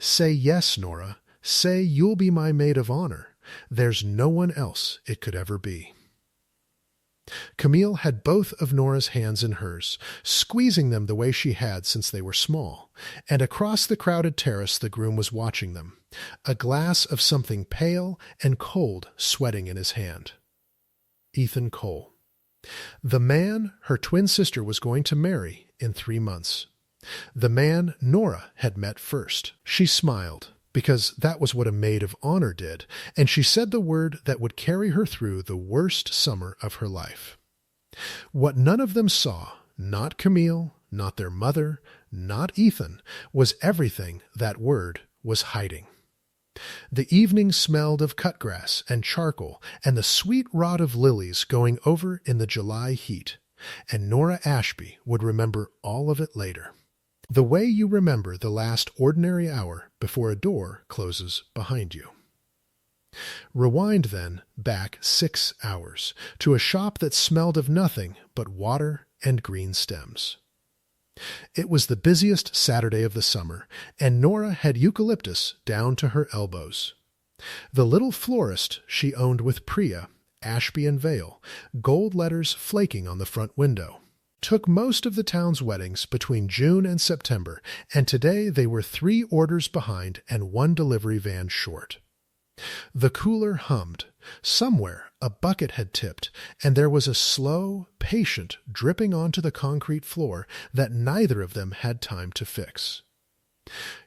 Say yes, Nora. Say you'll be my maid of honor. There's no one else it could ever be. Camille had both of Nora's hands in hers, squeezing them the way she had since they were small, and across the crowded terrace the groom was watching them, a glass of something pale and cold sweating in his hand. Ethan Cole. The man her twin sister was going to marry in 3 months. The man Nora had met first. She smiled, because that was what a maid of honor did, and she said the word that would carry her through the worst summer of her life. What none of them saw, not Camille, not their mother, not Ethan, was everything that word was hiding. The evening smelled of cut grass and charcoal and the sweet rot of lilies going over in the July heat, and Nora Ashby would remember all of it later. The way you remember the last ordinary hour before a door closes behind you. Rewind then back 6 hours to a shop that smelled of nothing but water and green stems. It was the busiest Saturday of the summer, and Nora had eucalyptus down to her elbows. The little florist she owned with Priya, Ashby and Vale, gold letters flaking on the front window, took most of the town's weddings between June and September, and today they were 3 orders behind and 1 delivery van short. The cooler hummed. Somewhere a bucket had tipped, and there was a slow, patient dripping onto the concrete floor that neither of them had time to fix.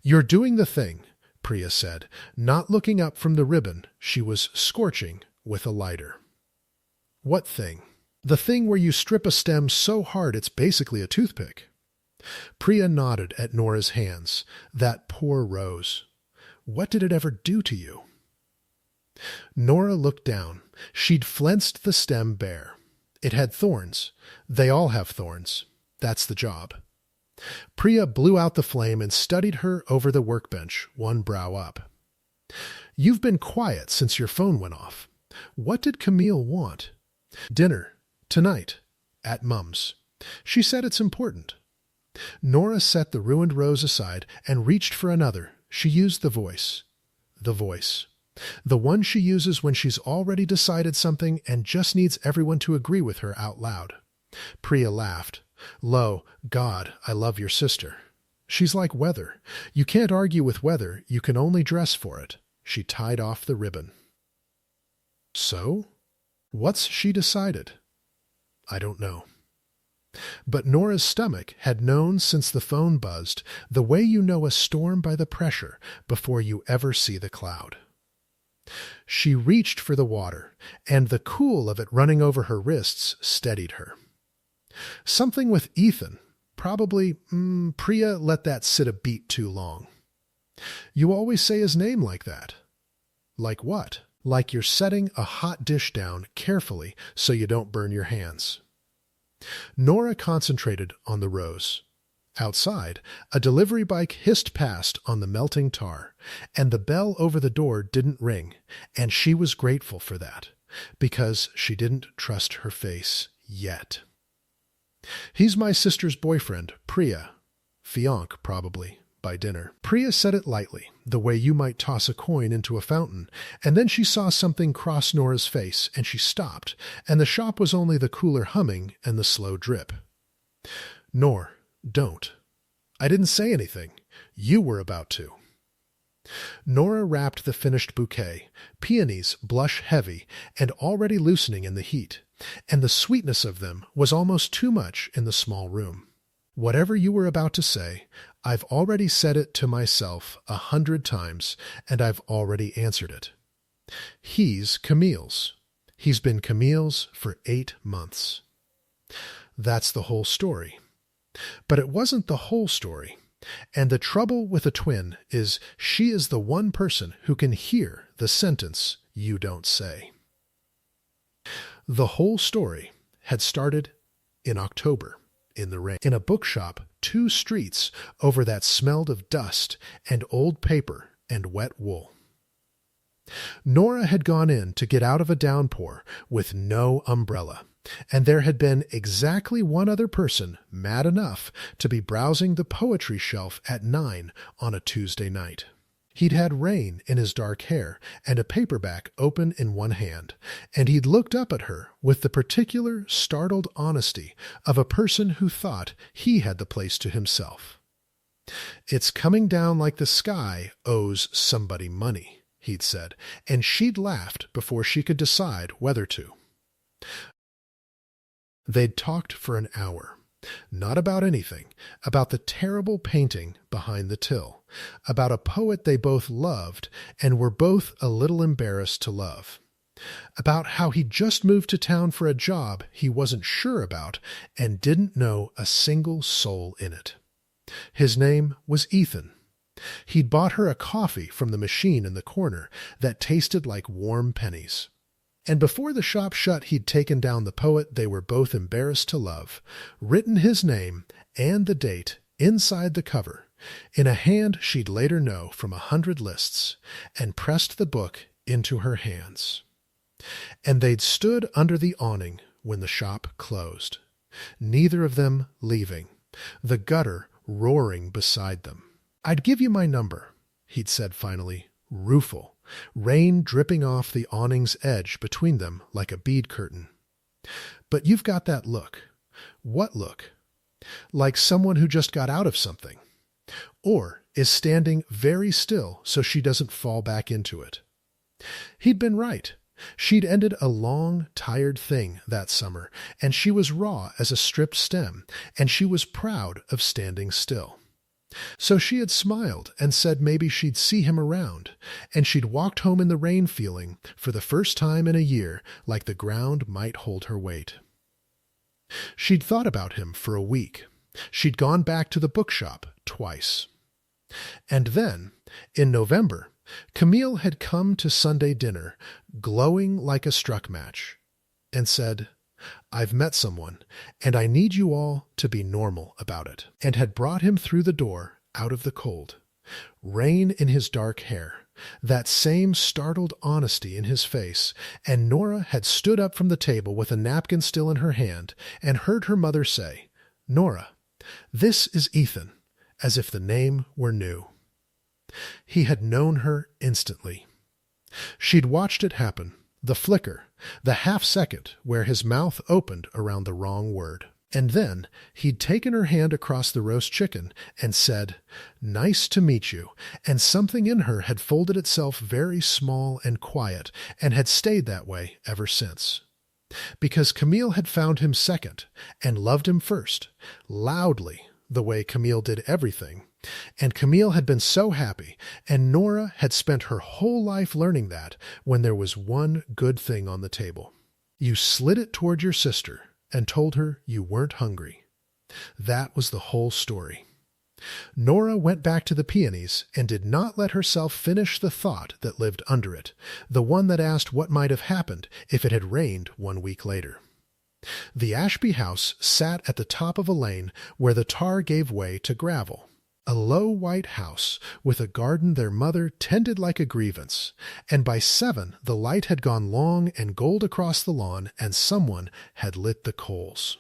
"You're doing the thing," Priya said, not looking up from the ribbon she was scorching with a lighter. "What thing?" "The thing where you strip a stem so hard it's basically a toothpick." Priya nodded at Nora's hands. That poor rose. "What did it ever do to you?" Nora looked down. She'd flensed the stem bare. It had thorns. They all have thorns. That's the job. Priya blew out the flame and studied her over the workbench, one brow up. "You've been quiet since your phone went off. What did Camille want?" "Dinner. Tonight. At Mum's. She said it's important." Nora set the ruined rose aside and reached for another. She used the voice. The voice. The one she uses when she's already decided something and just needs everyone to agree with her out loud. Priya laughed. "Lo, God, I love your sister. She's like weather. You can't argue with weather, you can only dress for it." She tied off the ribbon. "So? What's she decided?" "I don't know." But Nora's stomach had known since the phone buzzed, the way you know a storm by the pressure before you ever see the cloud. She reached for the water, and the cool of it running over her wrists steadied her. Something with Ethan. Probably, Priya let that sit a beat too long. "You always say his name like that." "Like what?" "Like you're setting a hot dish down carefully so you don't burn your hands." Nora concentrated on the rose. Outside, a delivery bike hissed past on the melting tar, and the bell over the door didn't ring, and she was grateful for that, because she didn't trust her face yet. "He's my sister's boyfriend, Priya. Fiancé, probably, by dinner." Priya said it lightly, the way you might toss a coin into a fountain, and then she saw something cross Nora's face, and she stopped, and the shop was only the cooler humming and the slow drip. "Nor, don't. I didn't say anything. You were about to." Nora wrapped the finished bouquet, peonies blush heavy and already loosening in the heat, and the sweetness of them was almost too much in the small room. "Whatever you were about to say, I've already said it to myself 100 times, and I've already answered it. He's Camille's. He's been Camille's for 8 months. That's the whole story. But it wasn't the whole story, and the trouble with a twin is she is the one person who can hear the sentence you don't say. The whole story had started in October, in the rain, in a bookshop 2 streets over that smelled of dust and old paper and wet wool. Nora had gone in to get out of a downpour with no umbrella, and there had been exactly one other person mad enough to be browsing the poetry shelf at 9 on a Tuesday night. He'd had rain in his dark hair and a paperback open in one hand, and he'd looked up at her with the particular startled honesty of a person who thought he had the place to himself. "It's coming down like the sky owes somebody money," he'd said, and she'd laughed before she could decide whether to. They'd talked for an hour. Not about anything, about the terrible painting behind the till, about a poet they both loved and were both a little embarrassed to love, about how he'd just moved to town for a job he wasn't sure about and didn't know a single soul in it. His name was Ethan. He'd bought her a coffee from the machine in the corner that tasted like warm pennies. And before the shop shut, he'd taken down the poet they were both embarrassed to love, written his name and the date inside the cover, in a hand she'd later know from 100 lists, and pressed the book into her hands. And they'd stood under the awning when the shop closed, neither of them leaving, the gutter roaring beside them. "I'd give you my number," he'd said finally, rueful, rain dripping off the awning's edge between them like a bead curtain. "But you've got that look." "What look?" "Like someone who just got out of something, or is standing very still so she doesn't fall back into it." He'd been right. She'd ended a long, tired thing that summer, and she was raw as a stripped stem, and she was proud of standing still. So she had smiled and said maybe she'd see him around, and she'd walked home in the rain feeling, for the first time in a year, like the ground might hold her weight. She'd thought about him for a week. She'd gone back to the bookshop twice. And then, in November, Camille had come to Sunday dinner, glowing like a struck match, and said, "I've met someone, and I need you all to be normal about it," and had brought him through the door out of the cold. Rain in his dark hair, that same startled honesty in his face, and Nora had stood up from the table with a napkin still in her hand and heard her mother say, "Nora, this is Ethan," as if the name were new. He had known her instantly. She'd watched it happen, the flicker, the half-second where his mouth opened around the wrong word. And then he'd taken her hand across the roast chicken and said, "Nice to meet you," and something in her had folded itself very small and quiet and had stayed that way ever since. Because Camille had found him second and loved him first, loudly, the way Camille did everything, and Camille had been so happy, and Nora had spent her whole life learning that when there was one good thing on the table. You slid it toward your sister and told her you weren't hungry. That was the whole story. Nora went back to the peonies and did not let herself finish the thought that lived under it, the one that asked what might have happened if it had rained 1 week later. The Ashby house sat at the top of a lane where the tar gave way to gravel. A low white house with a garden their mother tended like a grievance, and by 7 the light had gone long and gold across the lawn, and someone had lit the coals.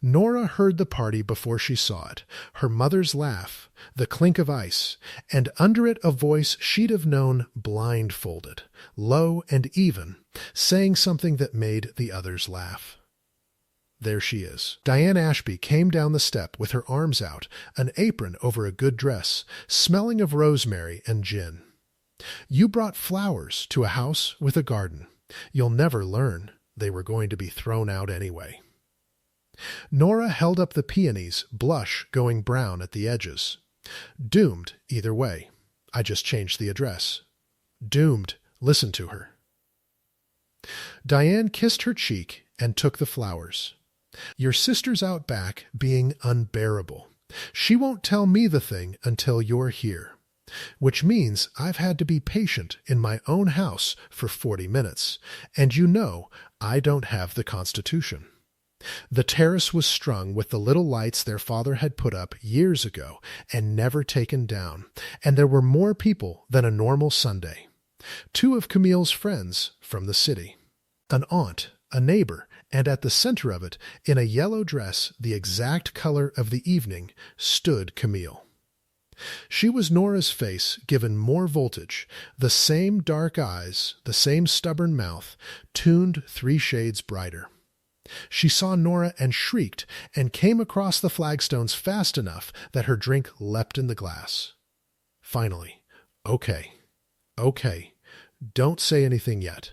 Nora heard the party before she saw it, her mother's laugh, the clink of ice, and under it a voice she'd have known blindfolded, low and even, saying something that made the others laugh. There she is. Diane Ashby came down the step with her arms out, an apron over a good dress, smelling of rosemary and gin. "You brought flowers to a house with a garden. You'll never learn. They were going to be thrown out anyway." Nora held up the peonies, blush going brown at the edges. "Doomed either way. I just changed the address. Doomed. Listen to her." Diane kissed her cheek and took the flowers. "Your sister's out back being unbearable. She won't tell me the thing until you're here. Which means I've had to be patient in my own house for 40 minutes, and you know I don't have the constitution." The terrace was strung with the little lights their father had put up years ago and never taken down, and there were more people than a normal Sunday. 2 of Camille's friends from the city. An aunt, a neighbor, and at the center of it, in a yellow dress the exact color of the evening, stood Camille. She was Nora's face given more voltage, the same dark eyes, the same stubborn mouth, tuned 3 shades brighter. She saw Nora and shrieked, and came across the flagstones fast enough that her drink leapt in the glass. Finally, okay, don't say anything yet.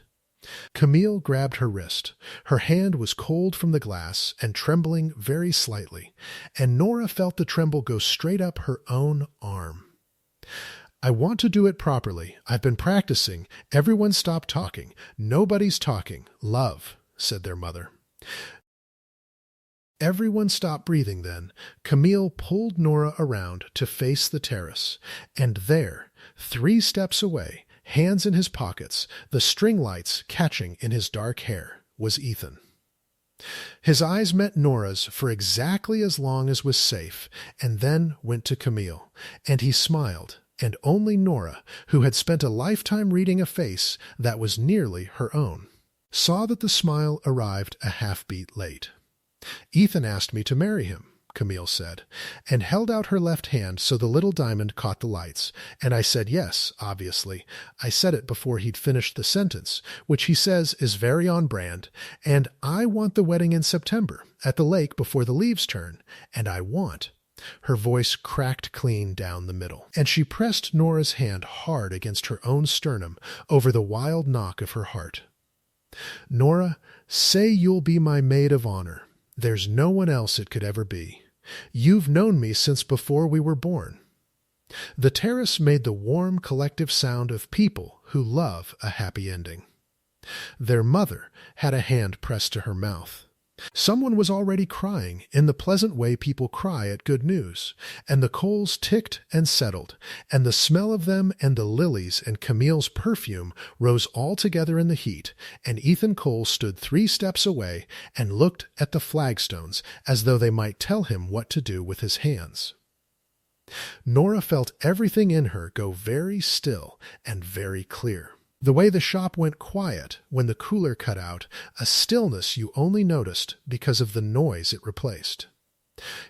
Camille grabbed her wrist. Her hand was cold from the glass and trembling very slightly, and Nora felt the tremble go straight up her own arm. I want to do it properly. I've been practicing. Everyone stop talking. Nobody's talking. Love, said their mother. Everyone stopped breathing then. Camille pulled Nora around to face the terrace, and there, 3 steps away, hands in his pockets, the string lights catching in his dark hair, was Ethan. His eyes met Nora's for exactly as long as was safe, and then went to Camille, and he smiled, and only Nora, who had spent a lifetime reading a face that was nearly her own, saw that the smile arrived a half-beat late. Ethan asked me to marry him, Camille said, and held out her left hand so the little diamond caught the lights, and I said yes, obviously. I said it before he'd finished the sentence, which he says is very on brand, and I want the wedding in September, at the lake before the leaves turn, and I want. Her voice cracked clean down the middle, and she pressed Nora's hand hard against her own sternum over the wild knock of her heart. Nora, say you'll be my maid of honor. There's no one else it could ever be. You've known me since before we were born. The terrace made the warm collective sound of people who love a happy ending. Their mother had a hand pressed to her mouth. Someone was already crying in the pleasant way people cry at good news, and the coals ticked and settled, and the smell of them and the lilies and Camille's perfume rose all together in the heat, and Ethan Cole stood 3 steps away and looked at the flagstones as though they might tell him what to do with his hands. Nora felt everything in her go very still and very clear. The way the shop went quiet when the cooler cut out, a stillness you only noticed because of the noise it replaced.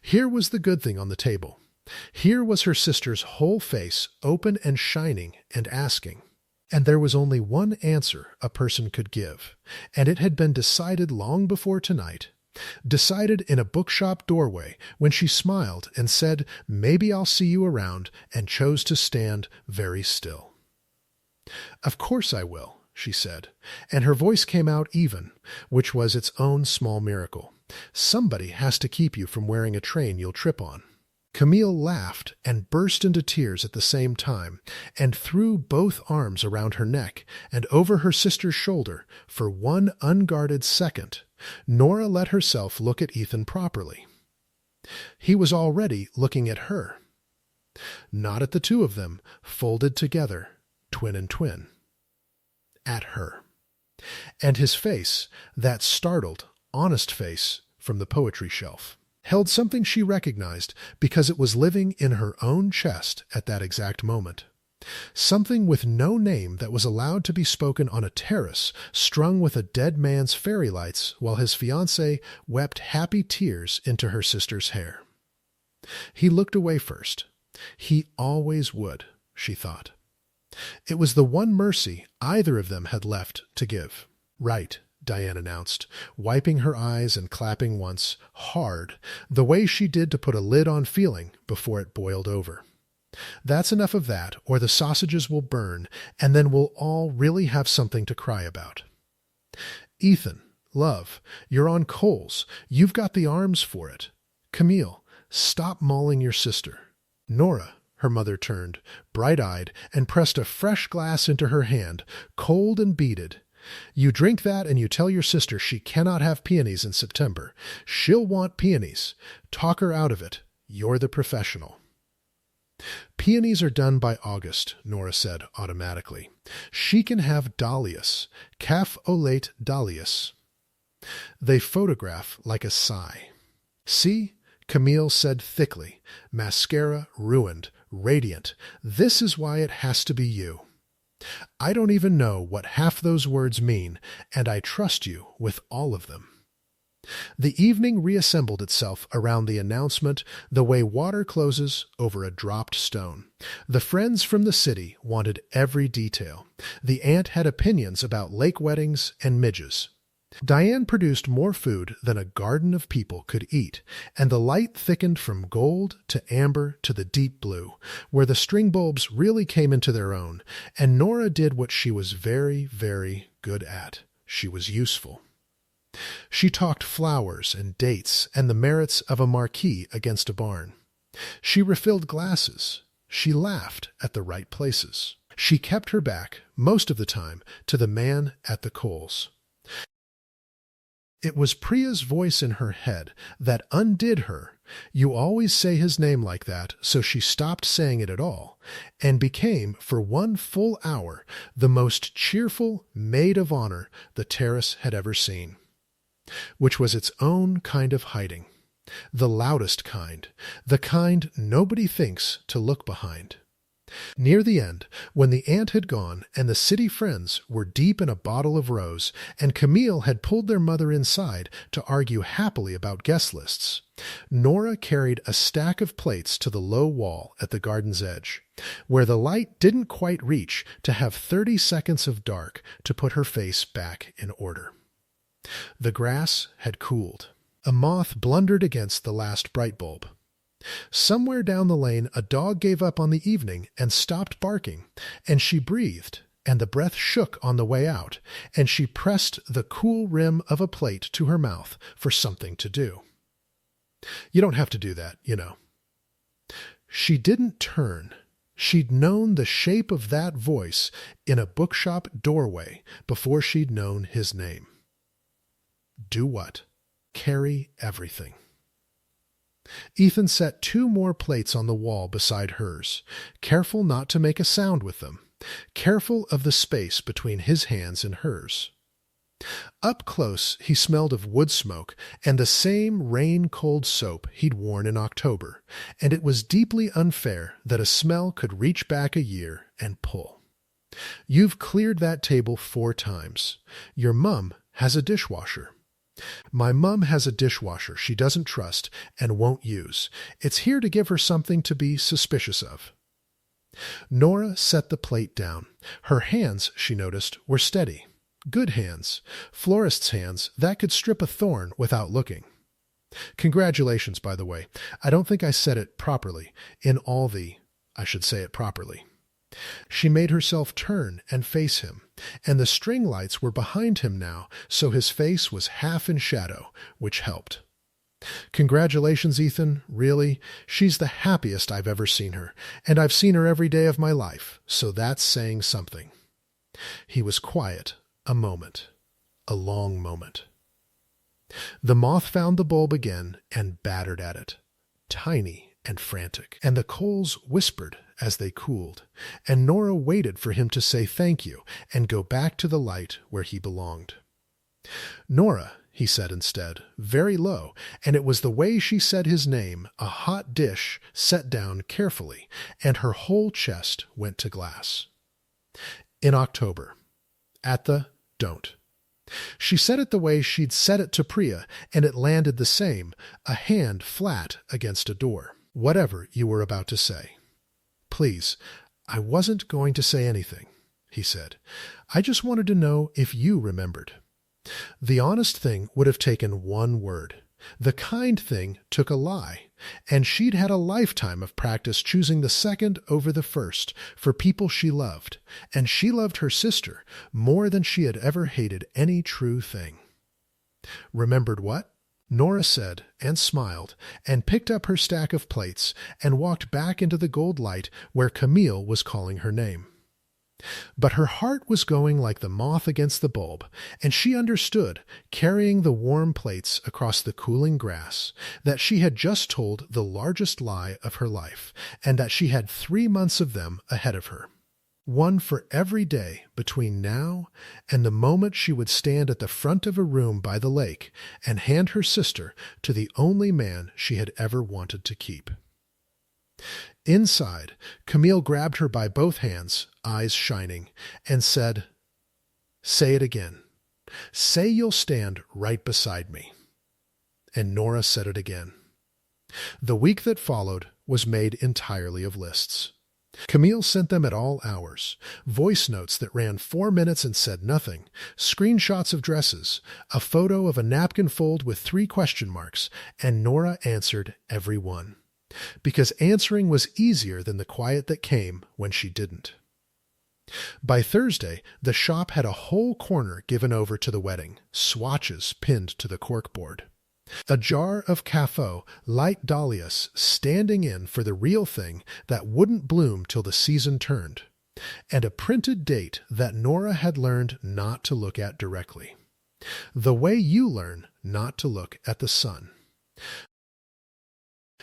Here was the good thing on the table. Here was her sister's whole face open and shining and asking. And there was only one answer a person could give, and it had been decided long before tonight. Decided in a bookshop doorway when she smiled and said, "Maybe I'll see you around," and chose to stand very still. "Of course I will," she said, and her voice came out even, which was its own small miracle. "Somebody has to keep you from wearing a train you'll trip on." Camille laughed and burst into tears at the same time, and threw both arms around her neck and over her sister's shoulder for one unguarded second. Nora let herself look at Ethan properly. He was already looking at her. Not at the 2 of them, folded together, twin and twin. At her. And his face, that startled, honest face from the poetry shelf, held something she recognized because it was living in her own chest at that exact moment. Something with no name that was allowed to be spoken on a terrace strung with a dead man's fairy lights while his fiancée wept happy tears into her sister's hair. He looked away first. He always would, she thought. It was the one mercy either of them had left to give. "Right," Diane announced, wiping her eyes and clapping once, hard, the way she did to put a lid on feeling before it boiled over. "That's enough of that, or the sausages will burn, and then we'll all really have something to cry about. Ethan, love, you're on coals. You've got the arms for it. Camille, stop mauling your sister. Nora," her mother turned, bright-eyed, and pressed a fresh glass into her hand, cold and beaded. "You drink that and you tell your sister she cannot have peonies in September. She'll want peonies. Talk her out of it. You're the professional." "Peonies are done by August," Nora said automatically. "She can have dahlias, calf olate dahlias." They photograph like a sigh. "See?" Camille said thickly, mascara ruined, radiant. "This is why it has to be you. I don't even know what half those words mean, and I trust you with all of them." The evening reassembled itself around the announcement the way water closes over a dropped stone. The friends from the city wanted every detail. The aunt had opinions about lake weddings and midges. Diane produced more food than a garden of people could eat, and the light thickened from gold to amber to the deep blue, where the string bulbs really came into their own, and Nora did what she was very, very good at. She was useful. She talked flowers and dates and the merits of a marquee against a barn. She refilled glasses. She laughed at the right places. She kept her back, most of the time, to the man at the coals. It was Priya's voice in her head that undid her. You always say his name like that, so she stopped saying it at all, and became, for 1 full hour, the most cheerful maid of honor the terrace had ever seen. Which was its own kind of hiding. The loudest kind, the kind nobody thinks to look behind. Near the end, when the aunt had gone and the city friends were deep in a bottle of rose, and Camille had pulled their mother inside to argue happily about guest lists, Nora carried a stack of plates to the low wall at the garden's edge, where the light didn't quite reach to have 30 seconds of dark to put her face back in order. The grass had cooled. A moth blundered against the last bright bulb. Somewhere down the lane a dog gave up on the evening and stopped barking, and she breathed, and the breath shook on the way out, and she pressed the cool rim of a plate to her mouth for something to do. You don't have to do that, you know. She didn't turn. She'd known the shape of that voice in a bookshop doorway before she'd known his name. Do what? Carry everything. Ethan set 2 more plates on the wall beside hers, careful not to make a sound with them, careful of the space between his hands and hers. Up close he smelled of wood smoke and the same rain-cold soap he'd worn in October, and it was deeply unfair that a smell could reach back a year and pull. You've cleared that table 4 times. Your mum has a dishwasher. My mum has a dishwasher she doesn't trust and won't use. It's here to give her something to be suspicious of. Nora set the plate down. Her hands, she noticed, were steady. Good hands. Florist's hands that could strip a thorn without looking. Congratulations, by the way. I don't think I said it properly. I should say it properly. She made herself turn and face him, and the string lights were behind him now, so his face was half in shadow, which helped. Congratulations, Ethan, really. She's the happiest I've ever seen her, and I've seen her every day of my life, so that's saying something. He was quiet a moment, a long moment. The moth found the bulb again and battered at it, tiny and frantic, and the coals whispered as they cooled, and Nora waited for him to say thank you and go back to the light where he belonged. Nora, he said instead, very low, and it was the way she said his name, a hot dish set down carefully, and her whole chest went to glass. In October. At the don't. She said it the way she'd said it to Priya, and it landed the same, a hand flat against a door. Whatever you were about to say. Please, I wasn't going to say anything, he said. I just wanted to know if you remembered. The honest thing would have taken 1 word. The kind thing took a lie, and she'd had a lifetime of practice choosing the second over the first for people she loved, and she loved her sister more than she had ever hated any true thing. Remembered what? Nora said, and smiled, and picked up her stack of plates, and walked back into the gold light where Camille was calling her name. But her heart was going like the moth against the bulb, and she understood, carrying the warm plates across the cooling grass, that she had just told the largest lie of her life, and that she had 3 months of them ahead of her. 1 for every day between now and the moment she would stand at the front of a room by the lake and hand her sister to the only man she had ever wanted to keep. Inside, Camille grabbed her by both hands, eyes shining, and said, "Say it again. Say you'll stand right beside me." and Nora said it again. The week that followed was made entirely of lists. Camille sent them at all hours, voice notes that ran 4 minutes and said nothing, screenshots of dresses, a photo of a napkin fold with 3 question marks, and Nora answered every one. Because answering was easier than the quiet that came when she didn't. By Thursday, the shop had a whole corner given over to the wedding, swatches pinned to the corkboard. A jar of Caffo light dahlias standing in for the real thing that wouldn't bloom till the season turned, and a printed date that Nora had learned not to look at directly. The way you learn not to look at the sun.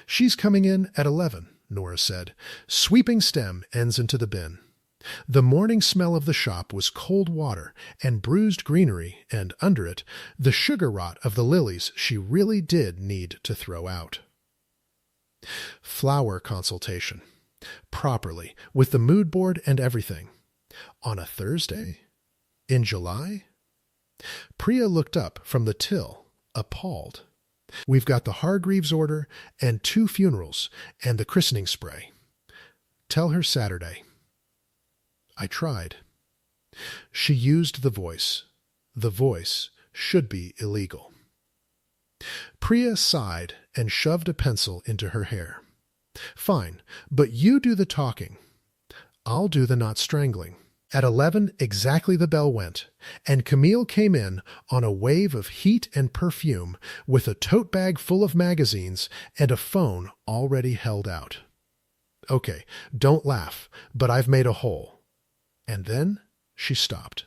"She's coming in at 11, Nora said. "Sweeping stem ends into the bin." The morning smell of the shop was cold water and bruised greenery, and under it, the sugar rot of the lilies she really did need to throw out. Flower consultation. Properly, with the mood board and everything. On a Thursday? In July? Priya looked up from the till, appalled. "We've got the Hargreaves order and 2 funerals and the christening spray. Tell her Saturday." I tried. She used the voice. The voice should be illegal. Priya sighed and shoved a pencil into her hair. "Fine, but you do the talking. I'll do the not strangling." At 11 exactly the bell went, and Camille came in on a wave of heat and perfume with a tote bag full of magazines and a phone already held out. "Okay, don't laugh, but I've made a hole." And then she stopped,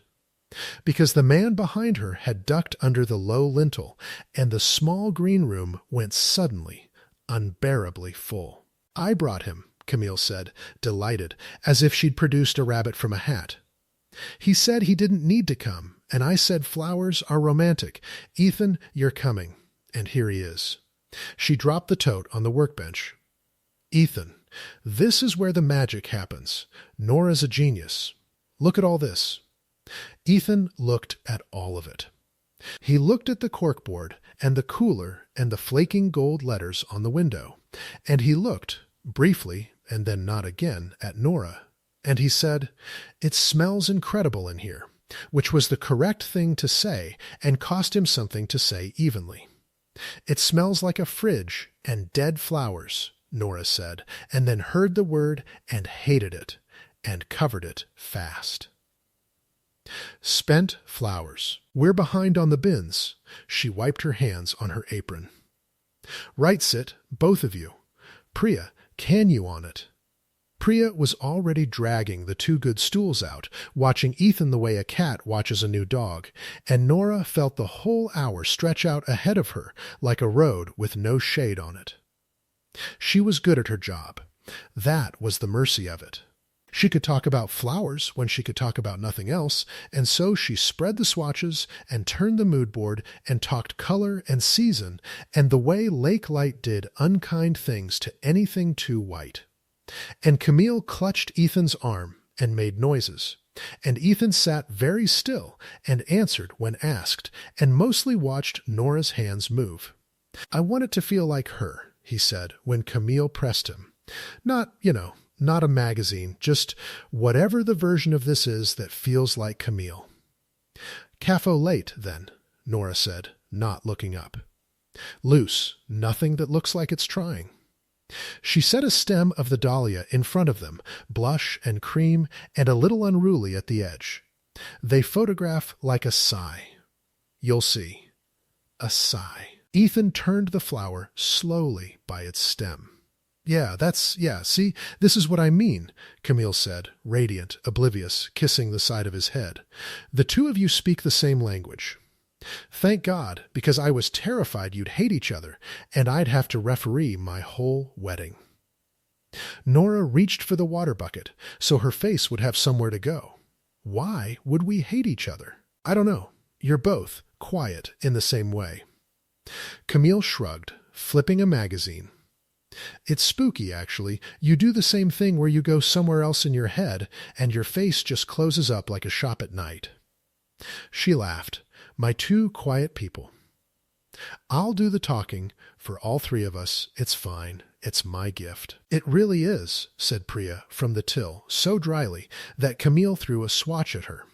because the man behind her had ducked under the low lintel, and the small green room went suddenly, unbearably full. "I brought him," Camille said, delighted, as if she'd produced a rabbit from a hat. "He said he didn't need to come, and I said flowers are romantic. Ethan, you're coming." And here he is. She dropped the tote on the workbench. "Ethan, this is where the magic happens. Nora's a genius. Look at all this." Ethan looked at all of it. He looked at the corkboard and the cooler and the flaking gold letters on the window, and he looked, briefly and then not again, at Nora, and he said, "It smells incredible in here," which was the correct thing to say and cost him something to say evenly. "It smells like a fridge and dead flowers," Nora said, and then heard the word and hated it, and covered it fast. "Spent flowers. We're behind on the bins." She wiped her hands on her apron. "Right, sit, both of you. Priya, can you on it?" Priya was already dragging the 2 good stools out, watching Ethan the way a cat watches a new dog, and Nora felt the whole hour stretch out ahead of her like a road with no shade on it. She was good at her job. That was the mercy of it. She could talk about flowers when she could talk about nothing else, and so she spread the swatches and turned the mood board and talked color and season and the way lake light did unkind things to anything too white. And Camille clutched Ethan's arm and made noises, and Ethan sat very still and answered when asked, and mostly watched Nora's hands move. "I want it to feel like her," he said when Camille pressed him. "Not, not a magazine, just whatever the version of this is that feels like Camille." "Caffo late, then," Nora said, not looking up. "Loose, nothing that looks like it's trying." She set a stem of the dahlia in front of them, blush and cream and a little unruly at the edge. They photograph like a sigh. You'll see. A sigh. Ethan turned the flower slowly by its stem. Yeah, see, this is what I mean," Camille said, radiant, oblivious, kissing the side of his head. "The 2 of you speak the same language. Thank God, because I was terrified you'd hate each other, and I'd have to referee my whole wedding." Nora reached for the water bucket, so her face would have somewhere to go. "Why would we hate each other?" "I don't know. You're both quiet in the same way." Camille shrugged, flipping a magazine. "It's spooky, actually. You do the same thing where you go somewhere else in your head, and your face just closes up like a shop at night." She laughed. "My 2 quiet people." I'll do the talking. For all three of us, it's fine. It's my gift. It really is, said Priya from the till, so dryly that Camille threw a swatch at her.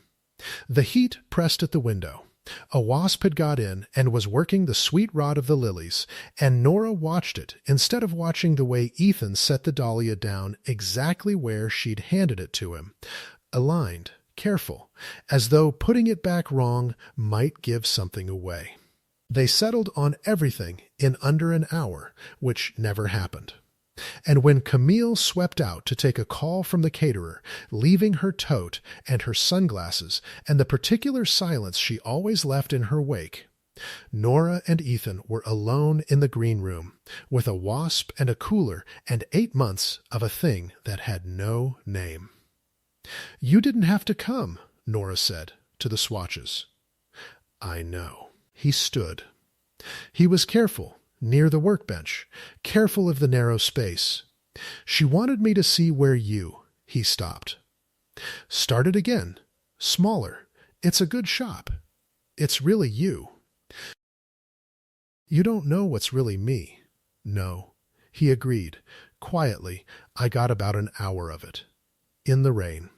The heat pressed at the window. A wasp had got in and was working the sweet rod of the lilies, and Nora watched it instead of watching the way Ethan set the dahlia down exactly where she'd handed it to him, aligned, careful, as though putting it back wrong might give something away. They settled on everything in under an hour, which never happened. And when Camille swept out to take a call from the caterer, leaving her tote and her sunglasses and the particular silence she always left in her wake, Nora and Ethan were alone in the green room, with a wasp and a cooler and 8 months of a thing that had no name. "You didn't have to come," Nora said to the swatches. "I know." He stood. He was careful, near the workbench, careful of the narrow space. "She wanted me to see where you—" He stopped. "Start it again. Smaller. It's a good shop. It's really you." "You don't know what's really me." "No," he agreed. Quietly, "I got about an hour of it. In the rain."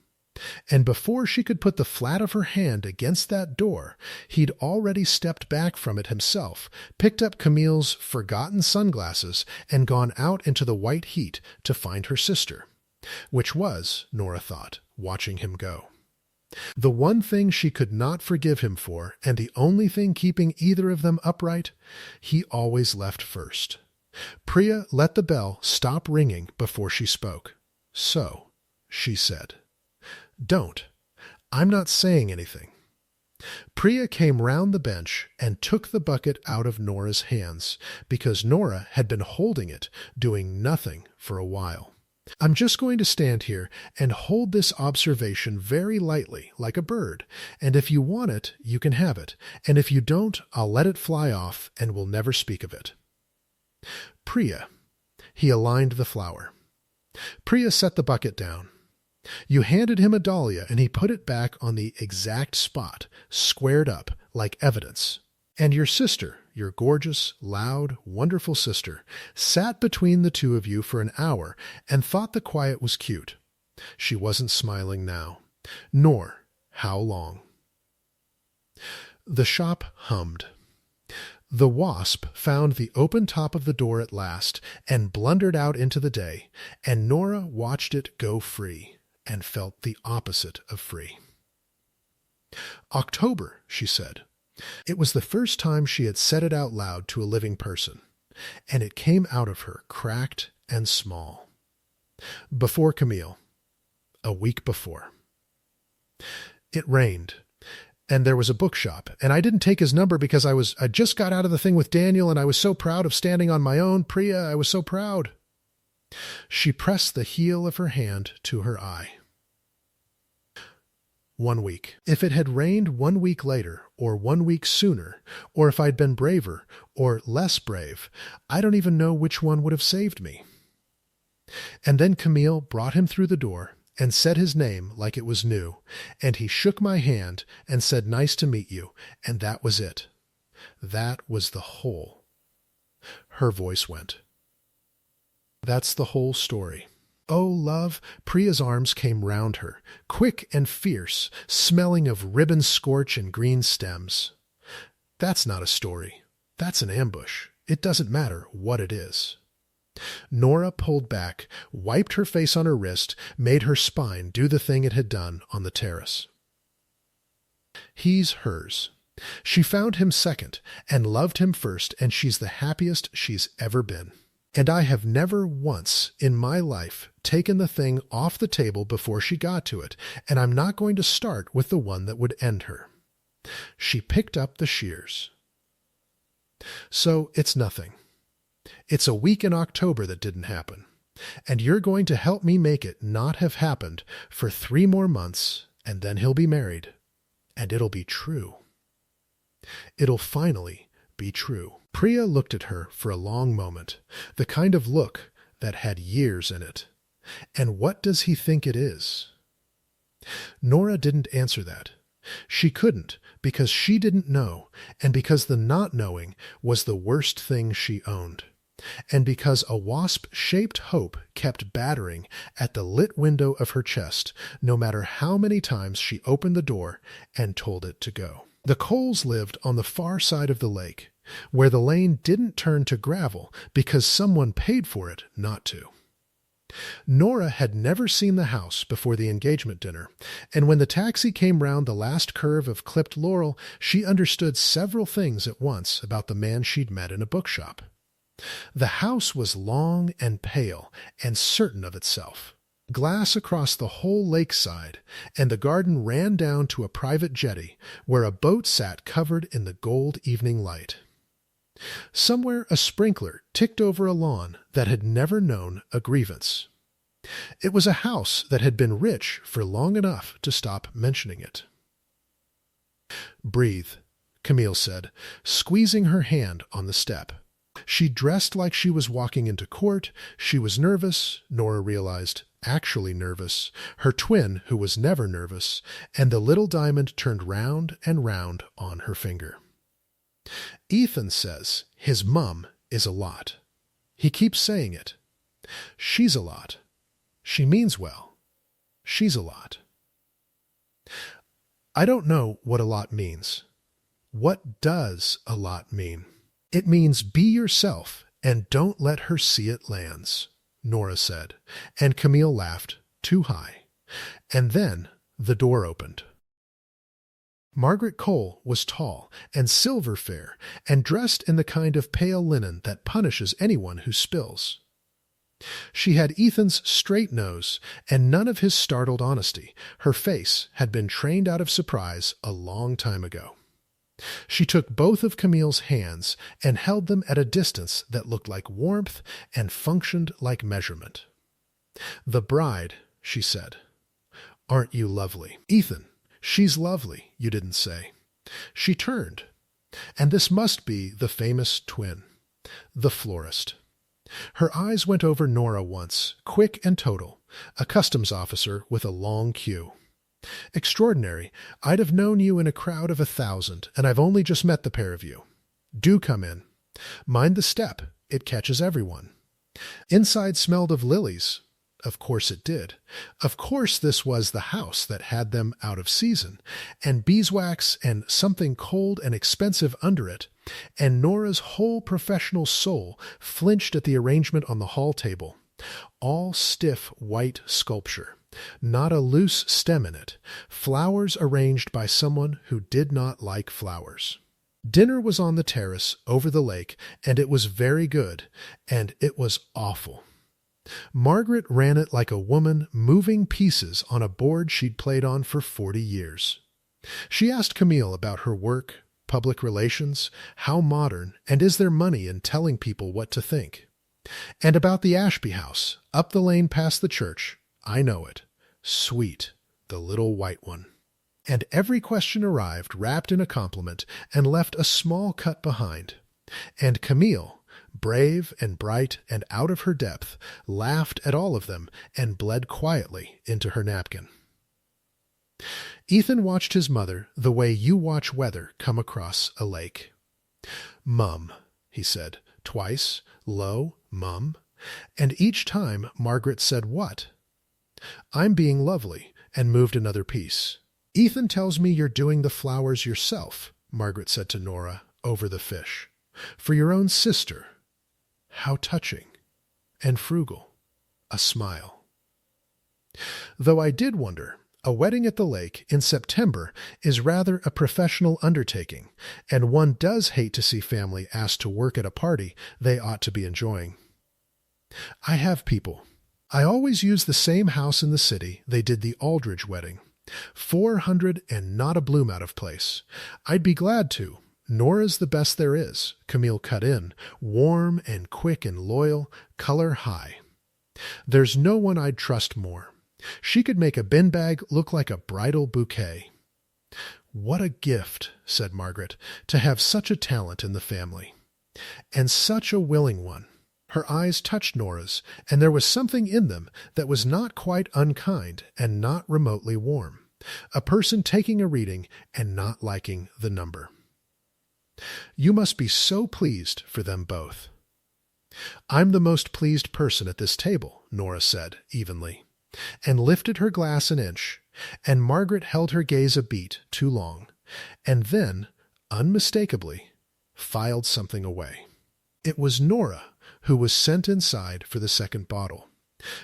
And before she could put the flat of her hand against that door, he'd already stepped back from it himself, picked up Camille's forgotten sunglasses, and gone out into the white heat to find her sister, which was, Nora thought, watching him go. The one thing she could not forgive him for, and the only thing keeping either of them upright, he always left first. Priya let the bell stop ringing before she spoke. "So," she said. "Don't. I'm not saying anything." Priya came round the bench and took the bucket out of Nora's hands, because Nora had been holding it, doing nothing for a while. "I'm just going to stand here and hold this observation very lightly, like a bird, and if you want it, you can have it, and if you don't, I'll let it fly off and we'll never speak of it." "Priya." He aligned the flower. Priya set the bucket down. "You handed him a dahlia and he put it back on the exact spot, squared up, like evidence. And your sister, your gorgeous, loud, wonderful sister, sat between the two of you for an hour and thought the quiet was cute. She wasn't smiling now. Nor how long." The shop hummed. The wasp found the open top of the door at last and blundered out into the day, and Nora watched it go free, and felt the opposite of free. "October," she said. It was the first time she had said it out loud to a living person, and it came out of her cracked and small. Before Camille. A week before. It rained, and there was a bookshop, and I didn't take his number because I just got out of the thing with Daniel, and I was so proud of standing on my own. Priya, I was so proud. She pressed the heel of her hand to her eye. 1 week. If it had rained 1 week later, or 1 week sooner, or if I'd been braver, or less brave, I don't even know which one would have saved me. And then Camille brought him through the door and said his name like it was new, and he shook my hand and said, "Nice to meet you," and that was it. That was the whole. Her voice went. That's the whole story. Oh, love, Priya's arms came round her, quick and fierce, smelling of ribbon scorch and green stems. That's not a story. That's an ambush. It doesn't matter what it is. Nora pulled back, wiped her face on her wrist, made her spine do the thing it had done on the terrace. He's hers. She found him second, and loved him first, and she's the happiest she's ever been. And I have never once in my life taken the thing off the table before she got to it, and I'm not going to start with the one that would end her. She picked up the shears. So it's nothing. It's a week in October that didn't happen, and you're going to help me make it not have happened for 3 more months, and then he'll be married, and it'll be true. It'll finally be true. Priya looked at her for a long moment, the kind of look that had years in it. And what does he think it is? Nora didn't answer that. She couldn't, because she didn't know, and because the not knowing was the worst thing she owned, and because a wasp-shaped hope kept battering at the lit window of her chest, no matter how many times she opened the door and told it to go. The Coles lived on the far side of the lake, where the lane didn't turn to gravel because someone paid for it not to. Nora had never seen the house before the engagement dinner, and when the taxi came round the last curve of clipped laurel, she understood several things at once about the man she'd met in a bookshop. The house was long and pale and certain of itself. Glass across the whole lakeside, and the garden ran down to a private jetty where a boat sat covered in the gold evening light. Somewhere a sprinkler ticked over a lawn that had never known a grievance. It was a house that had been rich for long enough to stop mentioning it. "Breathe," Camille said, squeezing her hand on the step. She dressed like she was walking into court. She was nervous, Nora realized, actually nervous, her twin who was never nervous, and the little diamond turned round and round on her finger. "Ethan says his mum is a lot. He keeps saying it. She's a lot. She means well. She's a lot." I don't know what a lot means. What does a lot mean? "It means be yourself and don't let her see it lands," Nora said, and Camille laughed, too high. And then the door opened. Margaret Cole was tall and silver-fair and dressed in the kind of pale linen that punishes anyone who spills. She had Ethan's straight nose and none of his startled honesty. Her face had been trained out of surprise a long time ago. She took both of Camille's hands and held them at a distance that looked like warmth and functioned like measurement. "The bride," she said. "Aren't you lovely?" "Ethan, she's lovely, you didn't say." She turned. And this must be the famous twin, the florist. Her eyes went over Nora once, quick and total, a customs officer with a long queue. "Extraordinary. I'd have known you in a crowd of 1,000, and I've only just met the pair of you. Do come in. Mind the step. It catches everyone." Inside smelled of lilies. Of course it did. Of course this was the house that had them out of season, and beeswax and something cold and expensive under it, and Nora's whole professional soul flinched at the arrangement on the hall table. All stiff white sculpture. Not a loose stem in it. Flowers arranged by someone who did not like flowers. Dinner was on the terrace over the lake, and it was very good, and it was awful. Margaret ran it like a woman moving pieces on a board she'd played on for 40 years. She asked Camille about her work, public relations, how modern, and is there money in telling people what to think? And about the Ashby house, up the lane past the church. I know it. Sweet, the little white one. And every question arrived wrapped in a compliment and left a small cut behind. And Camille, brave and bright and out of her depth, laughed at all of them and bled quietly into her napkin. Ethan watched his mother the way you watch weather come across a lake. "Mum," he said, twice, low, "Mum," and each time Margaret said what? "I'm being lovely," and moved another piece. "Ethan tells me you're doing the flowers yourself," Margaret said to Nora, over the fish. "For your own sister. How touching. And frugal." A smile. Though I did wonder, a wedding at the lake in September is rather a professional undertaking, and one does hate to see family asked to work at a party they ought to be enjoying. I have people. I always use the same house in the city they did the Aldridge wedding. 400 and not a bloom out of place. I'd be glad to. Nora's the best there is, Camille cut in, warm and quick and loyal, color high. There's no one I'd trust more. She could make a bin bag look like a bridal bouquet. What a gift, said Margaret, to have such a talent in the family. And such a willing one. Her eyes touched Nora's, and there was something in them that was not quite unkind and not remotely warm. A person taking a reading and not liking the number. You must be so pleased for them both. I'm the most pleased person at this table, Nora said evenly, and lifted her glass an inch, and Margaret held her gaze a beat too long, and then, unmistakably, filed something away. It was Nora who was sent inside for the second bottle,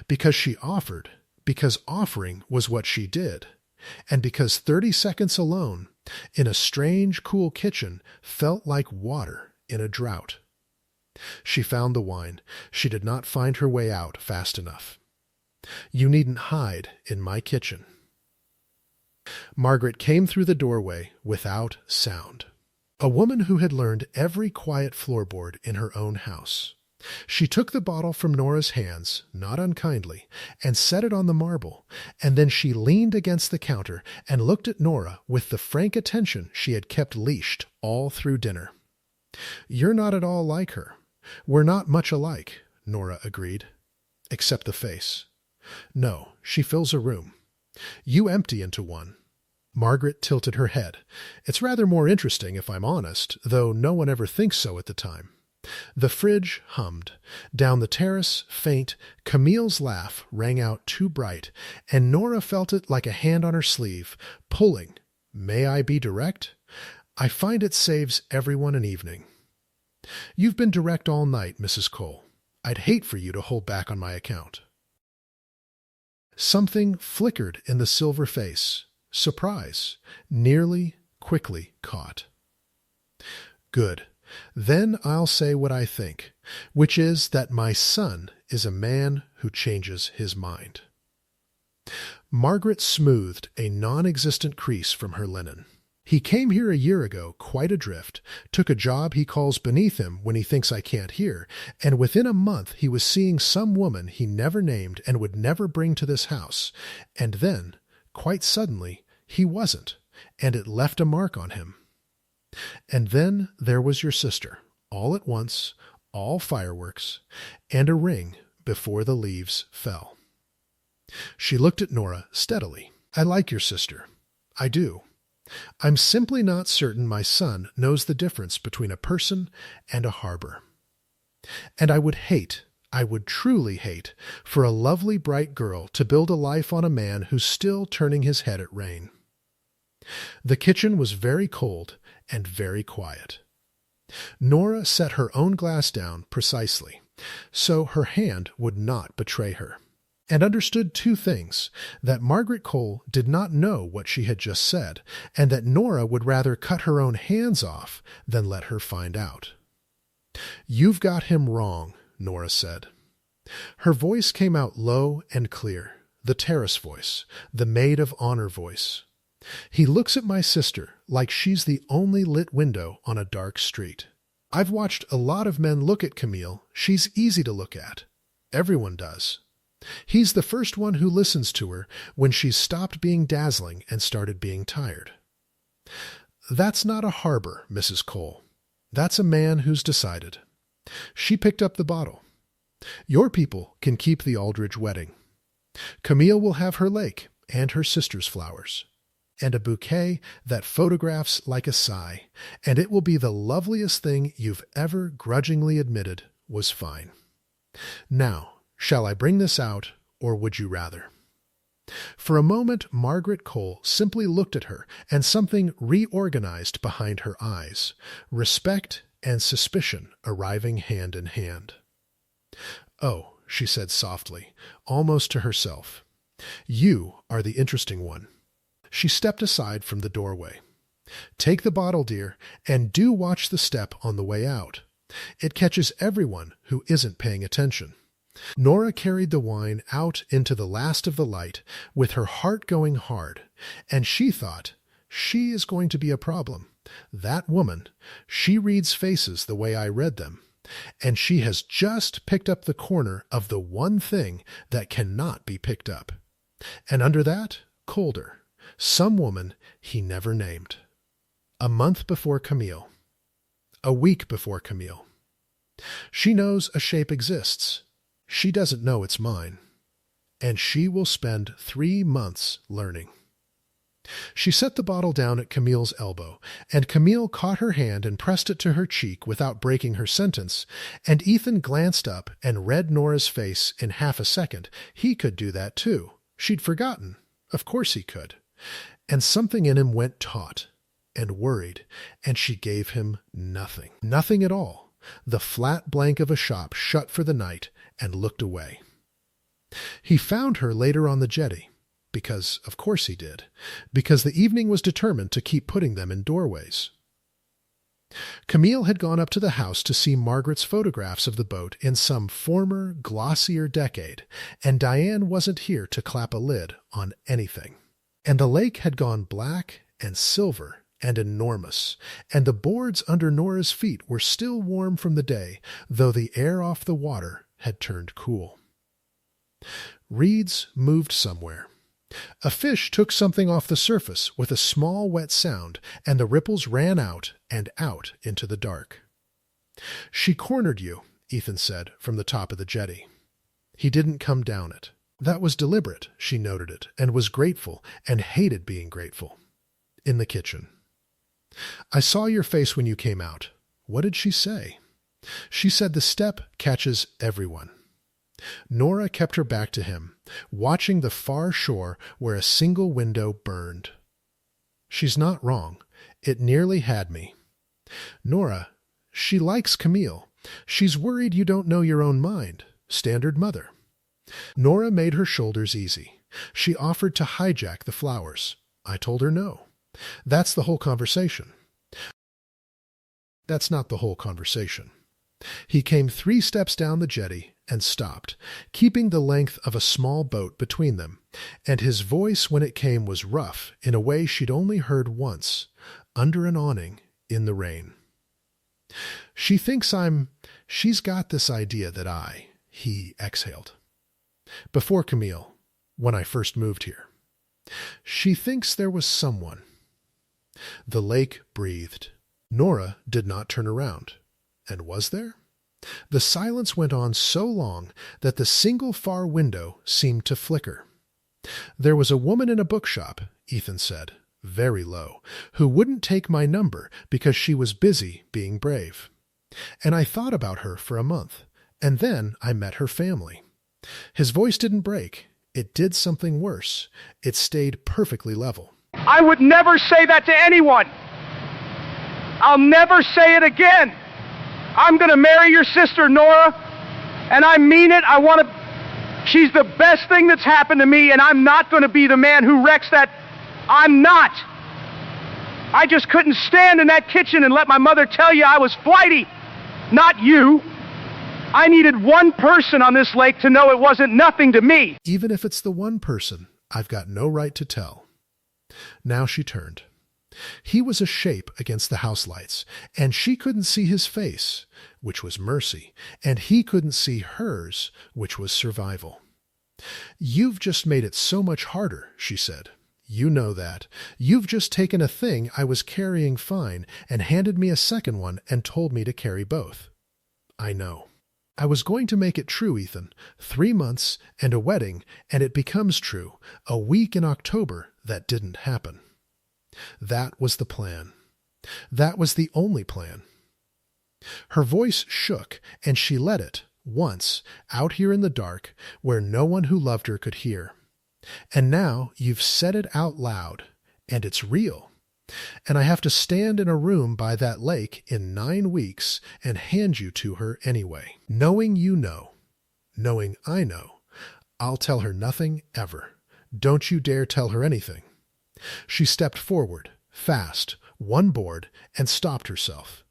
because she offered, because offering was what she did, and because 30 seconds alone, in a strange, cool kitchen, felt like water in a drought. She found the wine. She did not find her way out fast enough. You needn't hide in my kitchen. Margaret came through the doorway without sound. A woman who had learned every quiet floorboard in her own house. She took the bottle from Nora's hands, not unkindly, and set it on the marble, and then she leaned against the counter and looked at Nora with the frank attention she had kept leashed all through dinner. You're not at all like her. We're not much alike, Nora agreed. Except the face. No, she fills a room. You empty into one. Margaret tilted her head. It's rather more interesting, if I'm honest, though no one ever thinks so at the time. The fridge hummed. Down the terrace, faint, Camille's laugh rang out too bright, and Nora felt it like a hand on her sleeve, pulling. May I be direct? I find it saves everyone an evening. You've been direct all night, Mrs. Cole. I'd hate for you to hold back on my account. Something flickered in the silver face. Surprise. Nearly, quickly caught. Good. Then I'll say what I think, which is that my son is a man who changes his mind. Margaret smoothed a non-existent crease from her linen. He came here a year ago, quite adrift, took a job he calls beneath him when he thinks I can't hear, and within a month he was seeing some woman he never named and would never bring to this house, and then, quite suddenly, he wasn't, and it left a mark on him. And then there was your sister, all at once, all fireworks, and a ring before the leaves fell. She looked at Nora steadily. I like your sister. I do. I'm simply not certain my son knows the difference between a person and a harbor. And I would truly hate, for a lovely bright girl to build a life on a man who's still turning his head at rain. The kitchen was very cold and very quiet. Nora set her own glass down precisely, so her hand would not betray her, and understood two things, that Margaret Cole did not know what she had just said, and that Nora would rather cut her own hands off than let her find out. You've got him wrong, Nora said. Her voice came out low and clear, the terrace voice, the maid of honor voice. He looks at my sister like she's the only lit window on a dark street. I've watched a lot of men look at Camille. She's easy to look at. Everyone does. He's the first one who listens to her when she's stopped being dazzling and started being tired. That's not a harbor, Mrs. Cole. That's a man who's decided. She picked up the bottle. Your people can keep the Aldridge wedding. Camille will have her lake and her sister's flowers, and a bouquet that photographs like a sigh, and it will be the loveliest thing you've ever grudgingly admitted was fine. Now, shall I bring this out, or would you rather? For a moment, Margaret Cole simply looked at her, and something reorganized behind her eyes, respect and suspicion arriving hand in hand. Oh, she said softly, almost to herself, you are the interesting one. She stepped aside from the doorway. Take the bottle, dear, and do watch the step on the way out. It catches everyone who isn't paying attention. Nora carried the wine out into the last of the light with her heart going hard, and she thought, she is going to be a problem. That woman, she reads faces the way I read them, and she has just picked up the corner of the one thing that cannot be picked up. And under that, colder, some woman he never named. A month before Camille. A week before Camille. She knows a shape exists. She doesn't know it's mine. And she will spend 3 months learning. She set the bottle down at Camille's elbow, and Camille caught her hand and pressed it to her cheek without breaking her sentence, and Ethan glanced up and read Nora's face in half a second. He could do that too. She'd forgotten. Of course he could. And something in him went taut and worried, and she gave him nothing. Nothing at all. The flat blank of a shop shut for the night, and looked away. He found her later on the jetty. Because, of course he did, because the evening was determined to keep putting them in doorways. Camille had gone up to the house to see Margaret's photographs of the boat in some former, glossier decade, and Diane wasn't here to clap a lid on anything. And the lake had gone black and silver and enormous, and the boards under Nora's feet were still warm from the day, though the air off the water had turned cool. Reeds moved somewhere. A fish took something off the surface with a small wet sound, and the ripples ran out and out into the dark. "She cornered you," Ethan said from the top of the jetty. He didn't come down it. That was deliberate, she noted it, and was grateful, and hated being grateful. In the kitchen. "I saw your face when you came out. What did she say?" "She said the step catches everyone." Nora kept her back to him, watching the far shore where a single window burned. "She's not wrong. It nearly had me." "Nora, she likes Camille. She's worried you don't know your own mind. Standard mother." Nora made her shoulders easy. She offered to hijack the flowers. I told her no. That's the whole conversation. That's not the whole conversation. He came 3 steps down the jetty and stopped, keeping the length of a small boat between them, and his voice when it came was rough in a way she'd only heard once, under an awning in the rain. "She thinks she's got this idea that he exhaled. "Before Camille, when I first moved here. She thinks there was someone." The lake breathed. Nora did not turn around. And was there? The silence went on so long that the single far window seemed to flicker. "There was a woman in a bookshop," Ethan said, very low, "who wouldn't take my number because she was busy being brave. And I thought about her for a month, and then I met her family." His voice didn't break. It did something worse. It stayed perfectly level. "I would never say that to anyone. I'll never say it again. I'm going to marry your sister, Nora, and I mean it. She's the best thing that's happened to me, and I'm not going to be the man who wrecks that. I'm not. I just couldn't stand in that kitchen and let my mother tell you I was flighty. Not you. I needed one person on this lake to know it wasn't nothing to me." Even if it's the one person, I've got no right to tell. Now she turned. He was a shape against the house lights, and she couldn't see his face, which was mercy, and he couldn't see hers, which was survival. "You've just made it so much harder," she said. "You know that. You've just taken a thing I was carrying fine and handed me a second one and told me to carry both." "I know. I was going to make it true, Ethan. 3 months and a wedding, and it becomes true. A week in October that didn't happen. That was the plan. That was the only plan." Her voice shook, and she let it, once, out here in the dark, where no one who loved her could hear. "And now you've said it out loud, and it's real. And I have to stand in a room by that lake in 9 weeks and hand you to her anyway. Knowing you know, knowing I know, I'll tell her nothing ever. Don't you dare tell her anything." She stepped forward, fast, one board, and stopped herself.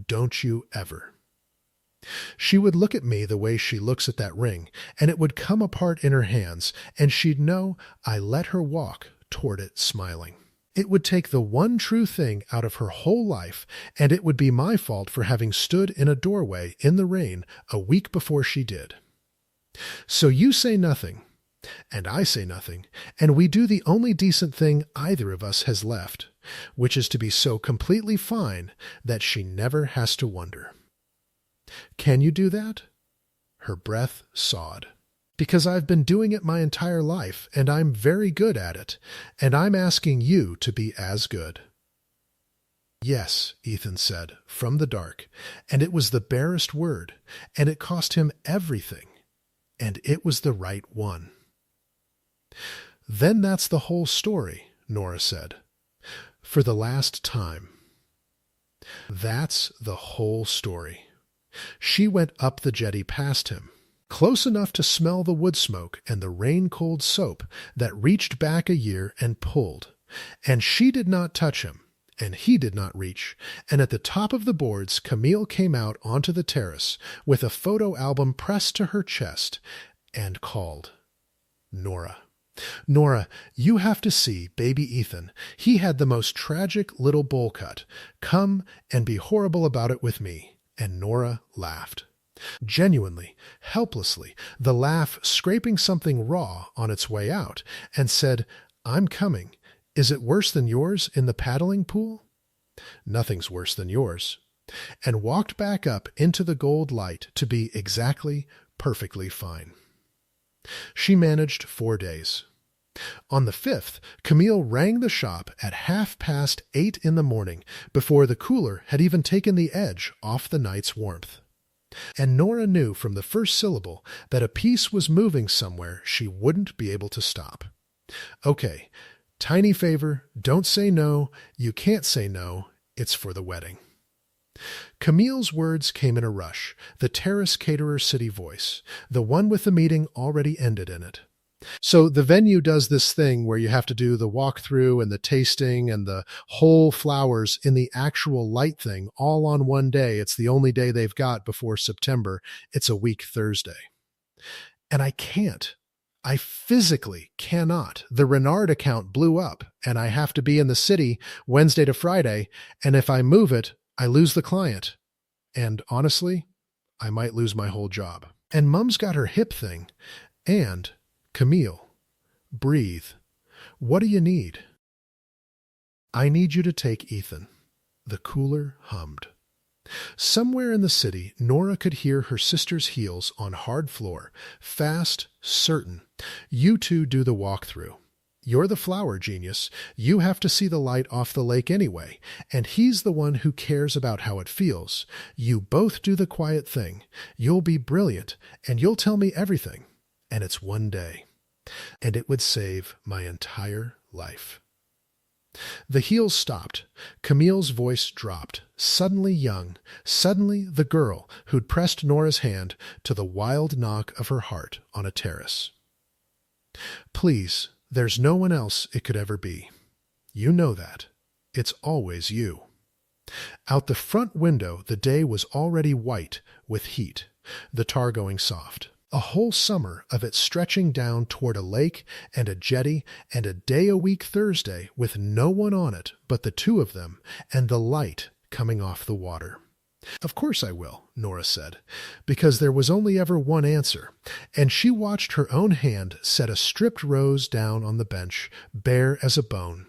"Don't you ever." She would look at me the way she looks at that ring, and it would come apart in her hands, and she'd know I let her walk toward it smiling. It would take the one true thing out of her whole life, and it would be my fault for having stood in a doorway in the rain a week before she did. So you say nothing, and I say nothing, and we do the only decent thing either of us has left, which is to be so completely fine that she never has to wonder. Can you do that? Her breath sawed. Because I've been doing it my entire life, and I'm very good at it, and I'm asking you to be as good." "Yes," Ethan said, from the dark, and it was the barest word, and it cost him everything, and it was the right one. "Then that's the whole story," Nora said, "for the last time." That's the whole story. She went up the jetty past him, close enough to smell the wood smoke and the rain-cold soap that reached back a year and pulled, and she did not touch him, and he did not reach, and at the top of the boards Camille came out onto the terrace with a photo album pressed to her chest and called, "Nora. Nora, you have to see baby Ethan. He had the most tragic little bowl cut. Come and be horrible about it with me." And Nora laughed. Genuinely, helplessly, the laugh scraping something raw on its way out, and said, "I'm coming. Is it worse than yours in the paddling pool?" "Nothing's worse than yours." And walked back up into the gold light to be exactly, perfectly fine. She managed 4 days. On the 5th, Camille rang the shop at 8:30 in the morning, before the cooler had even taken the edge off the night's warmth. And Nora knew from the first syllable that a piece was moving somewhere she wouldn't be able to stop. "Okay, tiny favor, don't say no, you can't say no, it's for the wedding." Camille's words came in a rush, the terrace caterer city voice, the one with the meeting already ended in it. So the venue does this thing where you have to do the walkthrough and the tasting and the whole flowers in the actual light thing all on one day. It's the only day they've got before September. It's a week Thursday. And I can't. I physically cannot. The Renard account blew up, and I have to be in the city Wednesday to Friday, and if I move it, I lose the client. And honestly, I might lose my whole job. And Mum's got her hip thing, and Camille, breathe. What do you need? "I need you to take Ethan." The cooler hummed. Somewhere in the city, Nora could hear her sister's heels on hard floor, fast, certain. "You two do the walkthrough. You're the flower genius. You have to see the light off the lake anyway, and he's the one who cares about how it feels. You both do the quiet thing. You'll be brilliant, and you'll tell me everything. And it's one day. And it would save my entire life." The heels stopped. Camille's voice dropped, suddenly young, suddenly the girl who'd pressed Nora's hand to the wild knock of her heart on a terrace. "Please, there's no one else it could ever be. You know that. It's always you." Out the front window the day was already white with heat, the tar going soft. A whole summer of it stretching down toward a lake and a jetty and a day-a-week Thursday with no one on it but the two of them and the light coming off the water. "Of course I will," Nora said, because there was only ever one answer, and she watched her own hand set a stripped rose down on the bench, bare as a bone,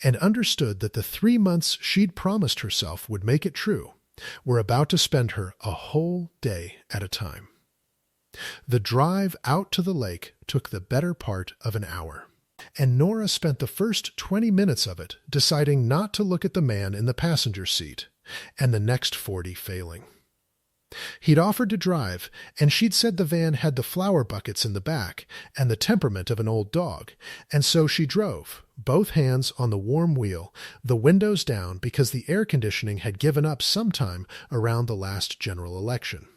and understood that the 3 months she'd promised herself would make it true were about to spend her a whole day at a time. The drive out to the lake took the better part of an hour, and Nora spent the first 20 minutes of it deciding not to look at the man in the passenger seat, and the next 40 failing. He'd offered to drive, and she'd said the van had the flower buckets in the back and the temperament of an old dog, and so she drove, both hands on the warm wheel, the windows down because the air conditioning had given up sometime around the last general election.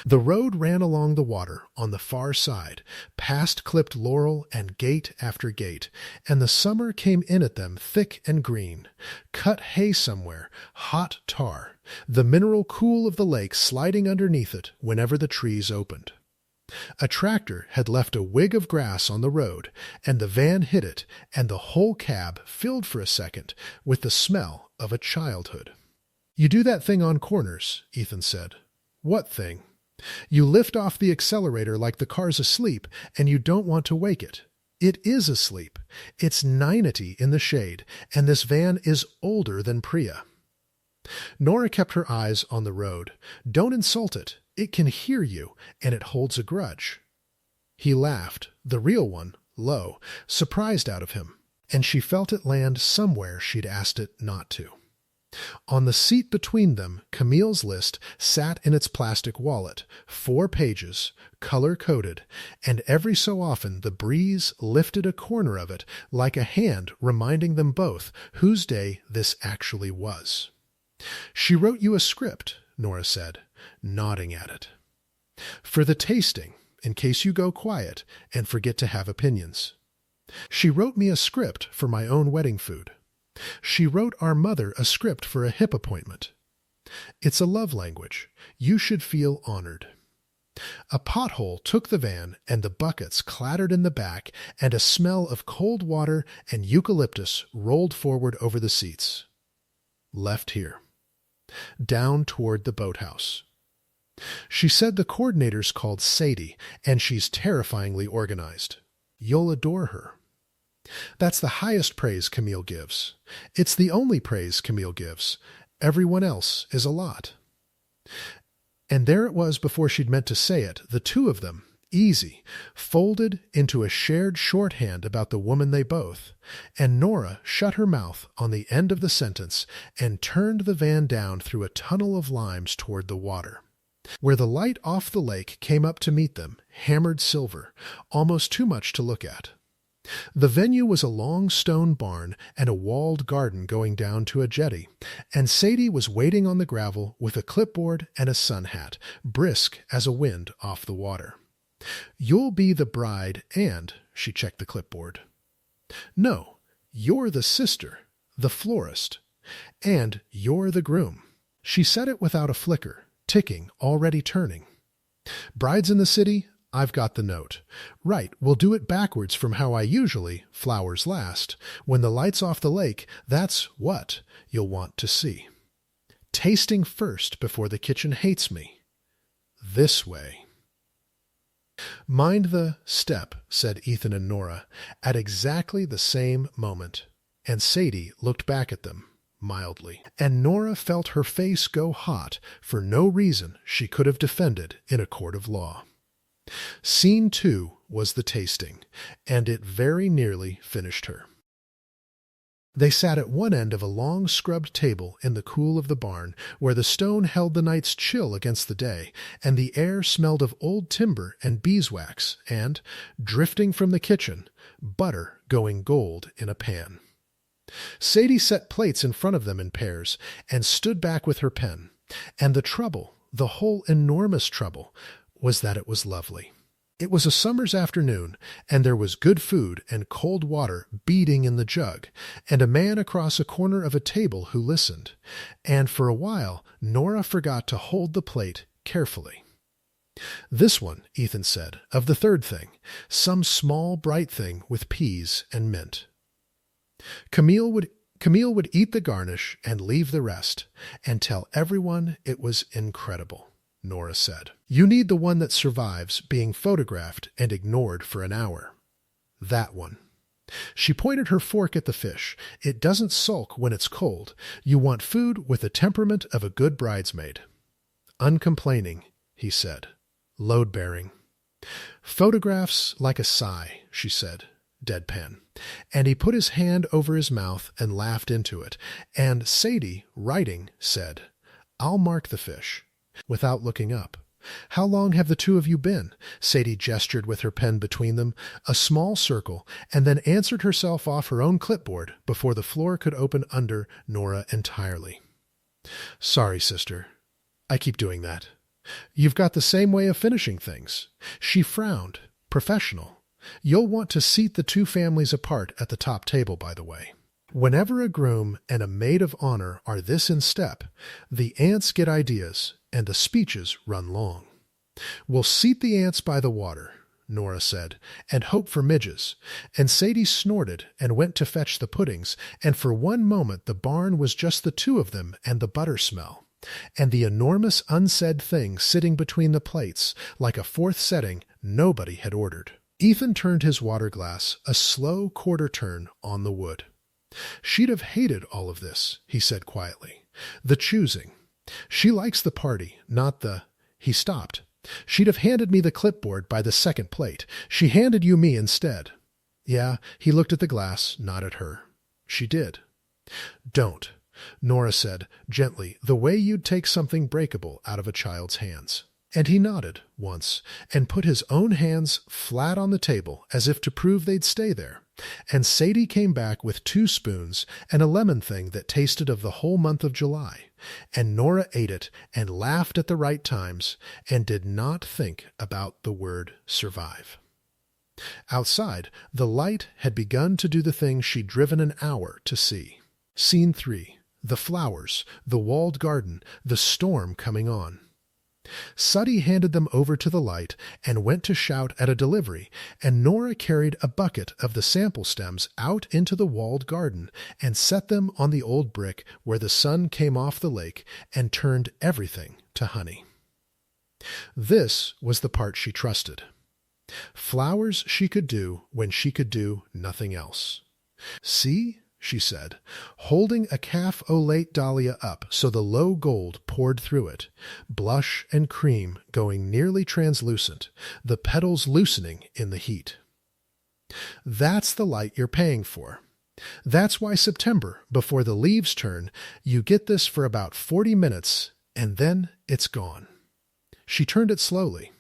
The road ran along the water on the far side, past clipped laurel and gate after gate, and the summer came in at them thick and green. Cut hay somewhere, hot tar, the mineral cool of the lake sliding underneath it whenever the trees opened. A tractor had left a wig of grass on the road, and the van hit it, and the whole cab filled for a second with the smell of a childhood. "You do that thing on corners," Ethan said. "What thing?" "You lift off the accelerator like the car's asleep, and you don't want to wake it. It is asleep. It's 9:80 in the shade, and this van is older than Priya." Nora kept her eyes on the road. "Don't insult it. It can hear you, and it holds a grudge." He laughed, the real one, low, surprised out of him, and she felt it land somewhere she'd asked it not to. On the seat between them, Camille's list sat in its plastic wallet, 4 pages, color-coded, and every so often the breeze lifted a corner of it like a hand reminding them both whose day this actually was. "She wrote you a script," Nora said, nodding at it. "For the tasting, in case you go quiet and forget to have opinions. She wrote me a script for my own wedding food. She wrote our mother a script for a hip appointment. It's a love language. You should feel honored." A pothole took the van, and the buckets clattered in the back, and a smell of cold water and eucalyptus rolled forward over the seats. Left here. Down toward the boathouse. "She said the coordinator's called Sadie, and she's terrifyingly organized. You'll adore her." That's the highest praise Camille gives. It's the only praise Camille gives. Everyone else is a lot. And there it was before she'd meant to say it, the two of them, easy, folded into a shared shorthand about the woman they both, and Nora shut her mouth on the end of the sentence and turned the van down through a tunnel of limes toward the water, where the light off the lake came up to meet them, hammered silver, almost too much to look at. The venue was a long stone barn and a walled garden going down to a jetty, and Sadie was waiting on the gravel with a clipboard and a sun hat, brisk as a wind off the water. "You'll be the bride and," she checked the clipboard. "No, you're the sister, the florist, and you're the groom." She said it without a flicker, ticking, already turning. "Brides in the city? I've got the note. Right, we'll do it backwards from how I usually, flowers last. When the light's off the lake, that's what you'll want to see. Tasting first before the kitchen hates me. This way." "Mind the step," said Ethan and Nora, at exactly the same moment, and Sadie looked back at them, mildly, and Nora felt her face go hot for no reason she could have defended in a court of law. Scene 2 was the tasting, and it very nearly finished her. They sat at one end of a long scrubbed table in the cool of the barn, where the stone held the night's chill against the day, and the air smelled of old timber and beeswax, and, drifting from the kitchen, butter going gold in a pan. Sadie set plates in front of them in pairs, and stood back with her pen, and the trouble, the whole enormous trouble, was that it was lovely. It was a summer's afternoon, and there was good food and cold water beating in the jug, and a man across a corner of a table who listened, and for a while Nora forgot to hold the plate carefully. "This one," Ethan said, "of the third thing, some small bright thing with peas and mint." Camille would eat the garnish and leave the rest, and tell everyone it was incredible, Nora said. "You need the one that survives being photographed and ignored for an hour. That one." She pointed her fork at the fish. "It doesn't sulk when it's cold. You want food with the temperament of a good bridesmaid." "Uncomplaining," he said. "Load-bearing." "Photographs like a sigh," she said, deadpan. And he put his hand over his mouth and laughed into it, and Sadie, writing, said, "I'll mark the fish," without looking up. "How long have the two of you been?" Sadie gestured with her pen between them, a small circle, and then answered herself off her own clipboard before the floor could open under Nora entirely. "Sorry, sister. I keep doing that. You've got the same way of finishing things." She frowned. "Professional. You'll want to seat the two families apart at the top table, by the way. Whenever a groom and a maid of honor are this in step, the aunts get ideas, and the speeches run long. We'll seat the aunts by the water," Nora said, "and hope for midges." And Sadie snorted and went to fetch the puddings, and for one moment the barn was just the two of them and the butter smell, and the enormous unsaid thing sitting between the plates, like a fourth setting nobody had ordered. Ethan turned his water glass a slow quarter turn on the wood. "She'd have hated all of this," he said quietly. "The choosing. She likes the party, not the—" He stopped, She'd have handed me the clipboard by the second plate. She handed you me instead. Yeah, he looked at the glass, not at her. She did. Don't, Nora said, gently, the way you'd take something breakable out of a child's hands. And he nodded once, and put his own hands flat on the table as if to prove they'd stay there. And Sadie came back with 2 spoons and a lemon thing that tasted of the whole month of July. And Nora ate it and laughed at the right times and did not think about the word survive. Outside, the light had begun to do the thing she'd driven an hour to see. Scene 3. The flowers, the walled garden, the storm coming on. Suddy handed them over to the light and went to shout at a delivery, and Nora carried a bucket of the sample stems out into the walled garden and set them on the old brick where the sun came off the lake and turned everything to honey. This was the part she trusted. Flowers she could do when she could do nothing else. See? She said, holding a calf olate dahlia up so the low gold poured through it, blush and cream going nearly translucent, the petals loosening in the heat. That's the light you're paying for. That's why September, before the leaves turn, you get this for about 40 minutes, and then it's gone. She turned it slowly.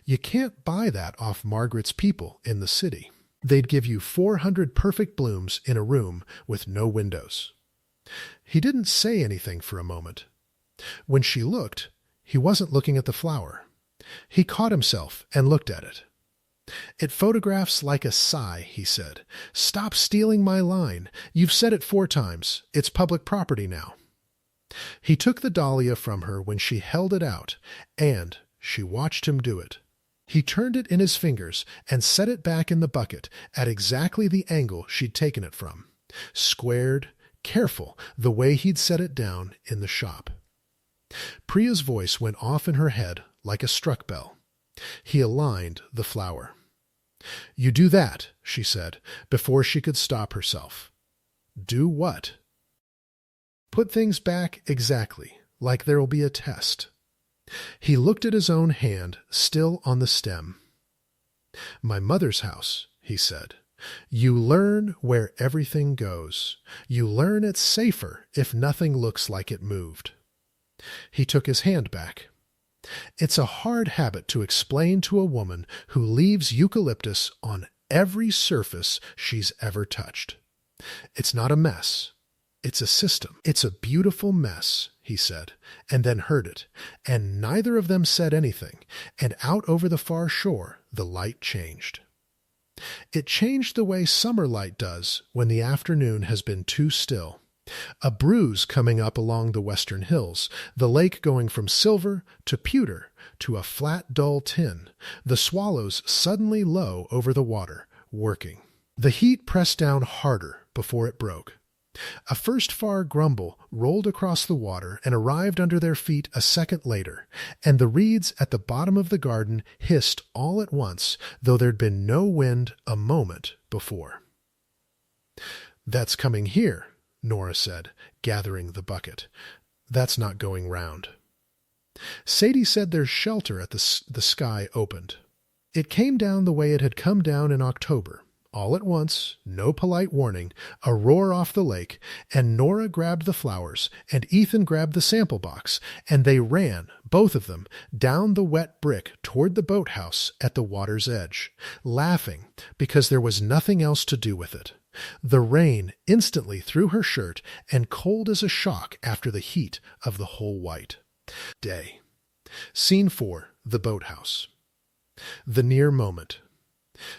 You can't buy that off Margaret's people in the city. They'd give you 400 perfect blooms in a room with no windows. He didn't say anything for a moment. When she looked, he wasn't looking at the flower. He caught himself and looked at it. It photographs like a sigh, he said. Stop stealing my line. You've said it 4 times. It's public property now. He took the dahlia from her when she held it out, and she watched him do it. He turned it in his fingers and set it back in the bucket at exactly the angle she'd taken it from. Squared, careful, the way he'd set it down in the shop. Priya's voice went off in her head like a struck bell. He aligned the flower. You do that, she said, before she could stop herself. Do what? Put things back exactly, like there'll be a test. He looked at his own hand, still on the stem. My mother's house, he said. You learn where everything goes. You learn it's safer if nothing looks like it moved. He took his hand back. It's a hard habit to explain to a woman who leaves eucalyptus on every surface she's ever touched. It's not a mess. It's a system. It's a beautiful mess, he said, and then heard it, and neither of them said anything, and out over the far shore the light changed. It changed the way summer light does when the afternoon has been too still. A bruise coming up along the western hills, the lake going from silver to pewter to a flat, dull tin, the swallows suddenly low over the water, working. The heat pressed down harder before it broke. A first far grumble rolled across the water and arrived under their feet a second later, and the reeds at the bottom of the garden hissed all at once, though there'd been no wind a moment before. That's coming here, Nora said, gathering the bucket. That's not going round. Sadie said there's shelter at the sky opened. It came down the way it had come down in October. All at once, no polite warning, a roar off the lake, and Nora grabbed the flowers, and Ethan grabbed the sample box, and they ran, both of them, down the wet brick toward the boathouse at the water's edge, laughing because there was nothing else to do with it. The rain instantly through her shirt, and cold as a shock after the heat of the whole white day. Scene 4. The boathouse. The near moment.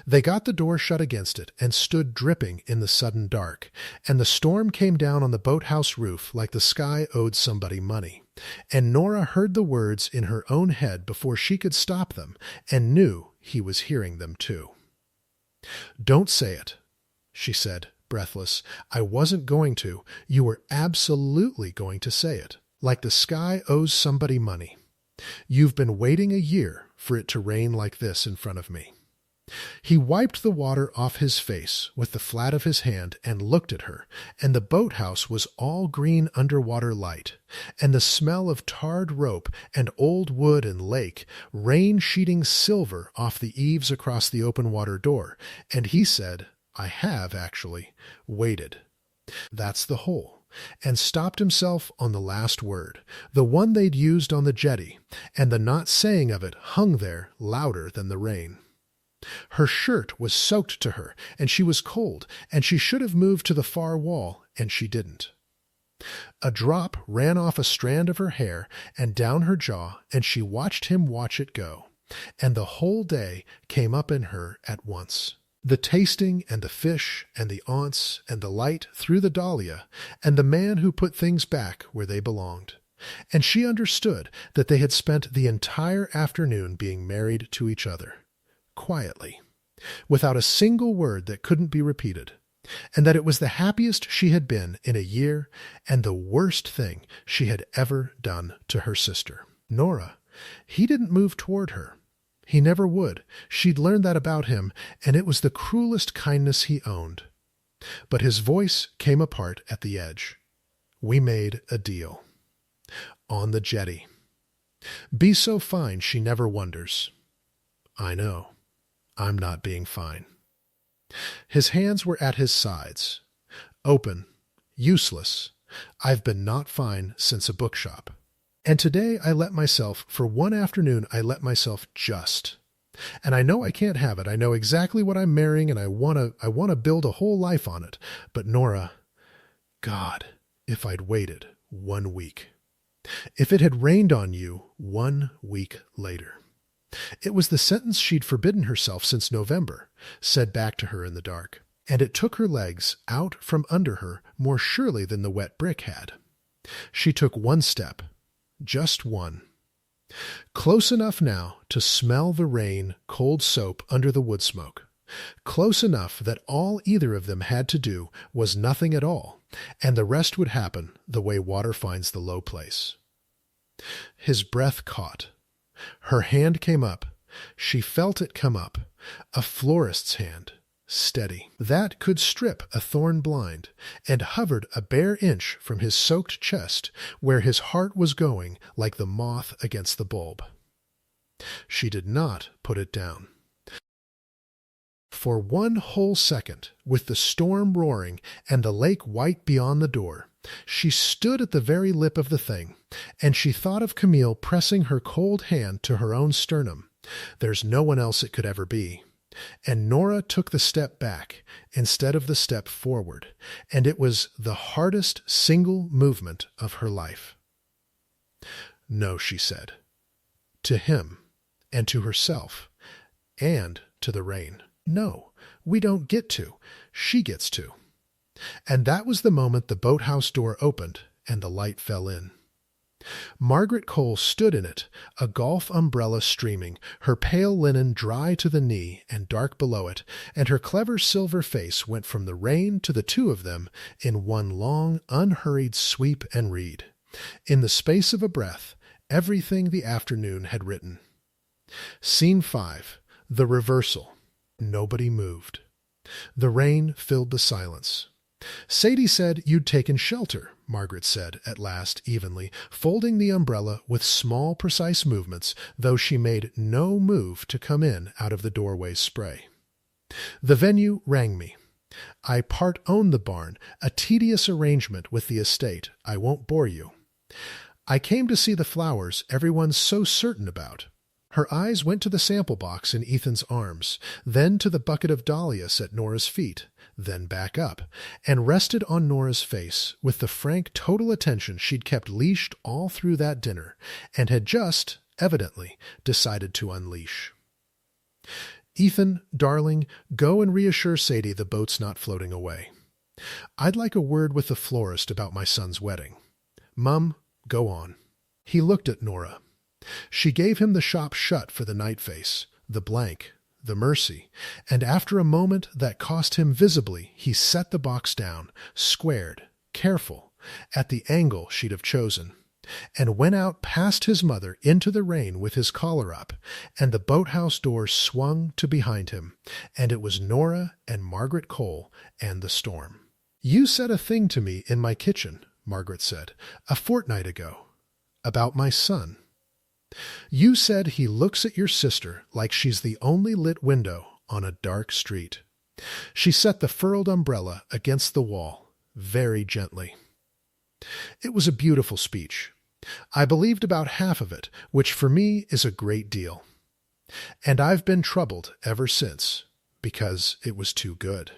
They got the door shut against it and stood dripping in the sudden dark, and the storm came down on the boathouse roof like the sky owed somebody money, and Nora heard the words in her own head before she could stop them, and knew he was hearing them too. Don't say it, she said, breathless. I wasn't going to. You were absolutely going to say it, like the sky owes somebody money. You've been waiting a year for it to rain like this in front of me. He wiped the water off his face with the flat of his hand and looked at her, and the boathouse was all green underwater light, and the smell of tarred rope and old wood and lake, rain sheeting silver off the eaves across the open water door, and he said, "I have, actually, waited. That's the hole," and stopped himself on the last word, the one they'd used on the jetty, and the not saying of it hung there louder than the rain. Her shirt was soaked to her, and she was cold, and she should have moved to the far wall, and she didn't. A drop ran off a strand of her hair and down her jaw, and she watched him watch it go, and the whole day came up in her at once. The tasting and the fish and the aunts and the light through the dahlia and the man who put things back where they belonged. And she understood that they had spent the entire afternoon being married to each other, quietly, without a single word that couldn't be repeated, and that it was the happiest she had been in a year and the worst thing she had ever done to her sister. Nora, he didn't move toward her. He never would. She'd learned that about him, and it was the cruelest kindness he owned. But his voice came apart at the edge. We made a deal. On the jetty. Be so fine she never wonders. I know. I'm not being fine. His hands were at his sides. Open. Useless. I've been not fine since a bookshop. And today I let myself, for one afternoon, I let myself just. And I know I can't have it. I know exactly what I'm marrying, and I want to build a whole life on it. But Nora, God, if I'd waited 1 week. If it had rained on you 1 week later. It was the sentence she'd forbidden herself since November, said back to her in the dark, and it took her legs out from under her more surely than the wet brick had. She took one step, just one. Close enough now to smell the rain, cold soap under the wood smoke. Close enough that all either of them had to do was nothing at all, and the rest would happen the way water finds the low place. His breath caught. Her hand came up. She felt it come up. A florist's hand, steady. That could strip a thorn blind, and hovered a bare inch from his soaked chest, where his heart was going like the moth against the bulb. She did not put it down. For 1 whole second, with the storm roaring and the lake white beyond the door, she stood at the very lip of the thing, and she thought of Camille pressing her cold hand to her own sternum. There's no one else it could ever be. And Nora took the step back instead of the step forward, and it was the hardest single movement of her life. No, she said. To him, and to herself, and to the rain. No, we don't get to. She gets to. And that was the moment the boathouse door opened and the light fell in. Margaret Cole stood in it, a golf umbrella streaming, her pale linen dry to the knee and dark below it, and her clever silver face went from the rain to the two of them in one long, unhurried sweep and read. In the space of a breath, everything the afternoon had written. Scene 5. The reversal. Nobody moved. The rain filled the silence. Sadie said you'd taken shelter, Margaret said at last evenly, folding the umbrella with small precise movements, though she made no move to come in out of the doorway's spray. The venue rang me. I part own the barn, a tedious arrangement with the estate. I won't bore you. I came to see the flowers everyone's so certain about. Her eyes went to the sample box in Ethan's arms, then to the bucket of dahlias at Nora's feet, then back up, and rested on Nora's face with the frank total attention she'd kept leashed all through that dinner, and had just, evidently, decided to unleash. Ethan, darling, go and reassure Sadie the boat's not floating away. I'd like a word with the florist about my son's wedding. Mum, go on. He looked at Nora. She gave him the shop shut for the night face, the blank, the mercy, and after a moment that cost him visibly, he set the box down, squared, careful, at the angle she'd have chosen. and went out past his mother into the rain with his collar up, and the boathouse door swung to behind him, and it was Nora and Margaret Cole and the storm. "You said a thing to me in my kitchen," Margaret said, "a fortnight ago, about my son. You said he looks at your sister like she's the only lit window on a dark street." She set the furled umbrella against the wall, very gently. It was a beautiful speech. I believed about half of it, which for me is a great deal. And I've been troubled ever since, because it was too good.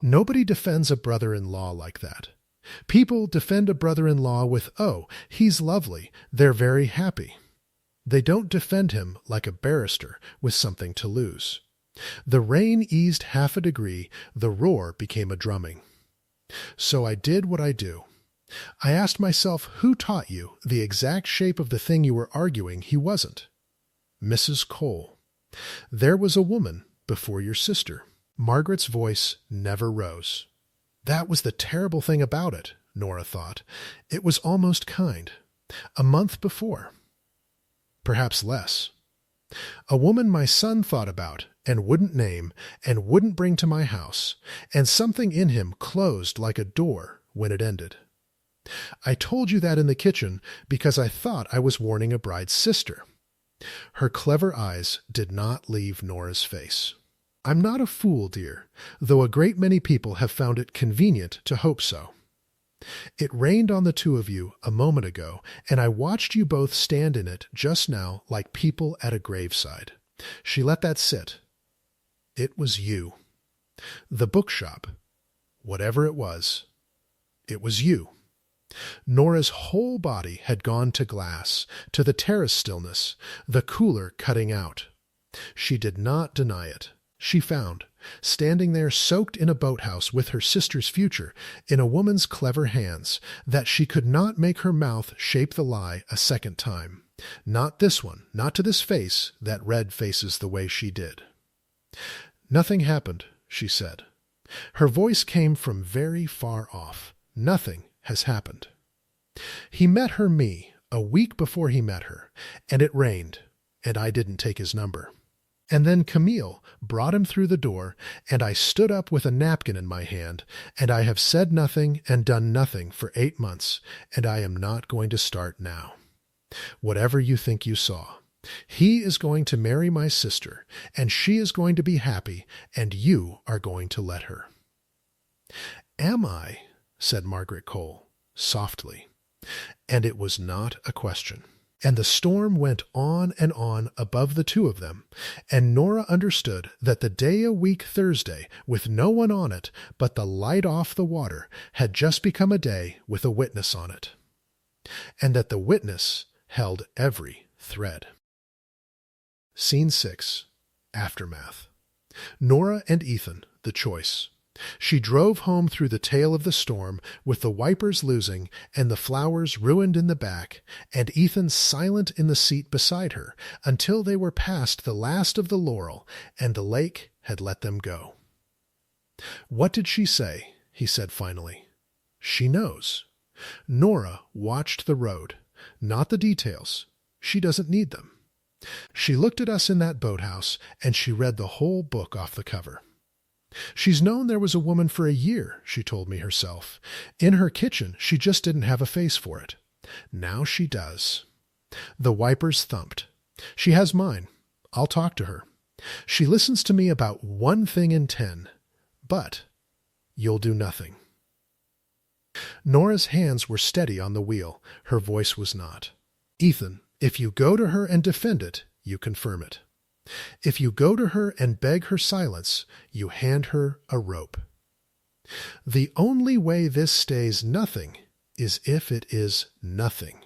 Nobody defends a brother-in-law like that. People defend a brother-in-law with, "Oh, he's lovely, they're very happy." They don't defend him like a barrister with something to lose. The rain eased half a degree, the roar became a drumming. So I did what I do. I asked myself, who taught you the exact shape of the thing you were arguing he wasn't? Mrs. Cole. There was a woman before your sister. Margaret's voice never rose. That was the terrible thing about it, Nora thought. It was almost kind. A month before. Perhaps less. A woman my son thought about and wouldn't name and wouldn't bring to my house, and something in him closed like a door when it ended. I told you that in the kitchen because I thought I was warning a bride's sister. Her clever eyes did not leave Nora's face. I'm not a fool, dear, though a great many people have found it convenient to hope so. It rained on the two of you a moment ago, and I watched you both stand in it just now like people at a graveside. She let that sit. It was you. The bookshop. Whatever it was you. Nora's whole body had gone to glass, to the terrace stillness, the cooler cutting out. She did not deny it. She found, standing there soaked in a boathouse with her sister's future in a woman's clever hands, that she could not make her mouth shape the lie a second time. Not this one, not to this face that read faces the way she did. "Nothing happened," she said. Her voice came from very far off. "Nothing has happened. He met me, a week before he met her, and it rained, and I didn't take his number. And then Camille brought him through the door, and I stood up with a napkin in my hand, and I have said nothing and done nothing for 8 months, and I am not going to start now. Whatever you think you saw. He is going to marry my sister, and she is going to be happy, and you are going to let her." "Am I?" said Margaret Cole, softly. And it was not a question. And the storm went on and on above the two of them, and Nora understood that the day-a-week Thursday, with no one on it but the light off the water, had just become a day with a witness on it, and that the witness held every thread. Scene 6. Aftermath. Nora and Ethan, the choice. She drove home through the tail of the storm, with the wipers losing and the flowers ruined in the back, and Ethan silent in the seat beside her, until they were past the last of the laurel, and the lake had let them go. "What did she say?" he said finally. "She knows." Nora watched the road, not the details. She doesn't need them. She looked at us in that boathouse, and she read the whole book off the cover. She's known there was a woman for a year, she told me herself. In her kitchen, she just didn't have a face for it. Now she does. The wipers thumped. She has mine. I'll talk to her. She listens to me about 1 thing in 10. But you'll do nothing. Nora's hands were steady on the wheel. Her voice was not. "Ethan, if you go to her and defend it, you confirm it. If you go to her and beg her silence, you hand her a rope. The only way this stays nothing is if it is nothing.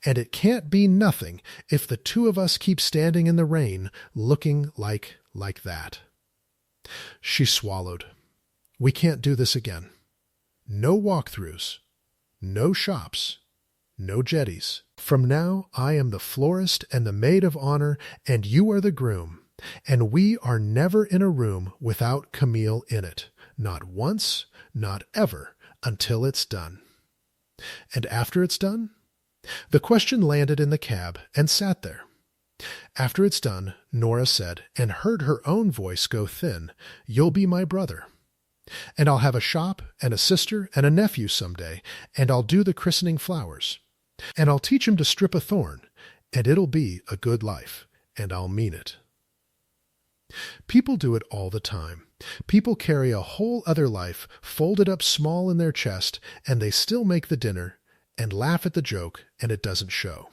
And it can't be nothing if the two of us keep standing in the rain looking like that." She swallowed. "We can't do this again. No walkthroughs. No shops. No jetties. From now I am the florist and the maid of honor, and you are the groom, and we are never in a room without Camille in it, not once, not ever, until it's done. And after it's done, The question landed in the cab and sat there. After it's done, Nora said, and heard her own voice go thin, "You'll be my brother. And I'll have a shop and a sister and a nephew someday, and I'll do the christening flowers. And I'll teach him to strip a thorn, and it'll be a good life, and I'll mean it." People do it all the time. People carry a whole other life folded up small in their chest, and they still make the dinner and laugh at the joke, and it doesn't show.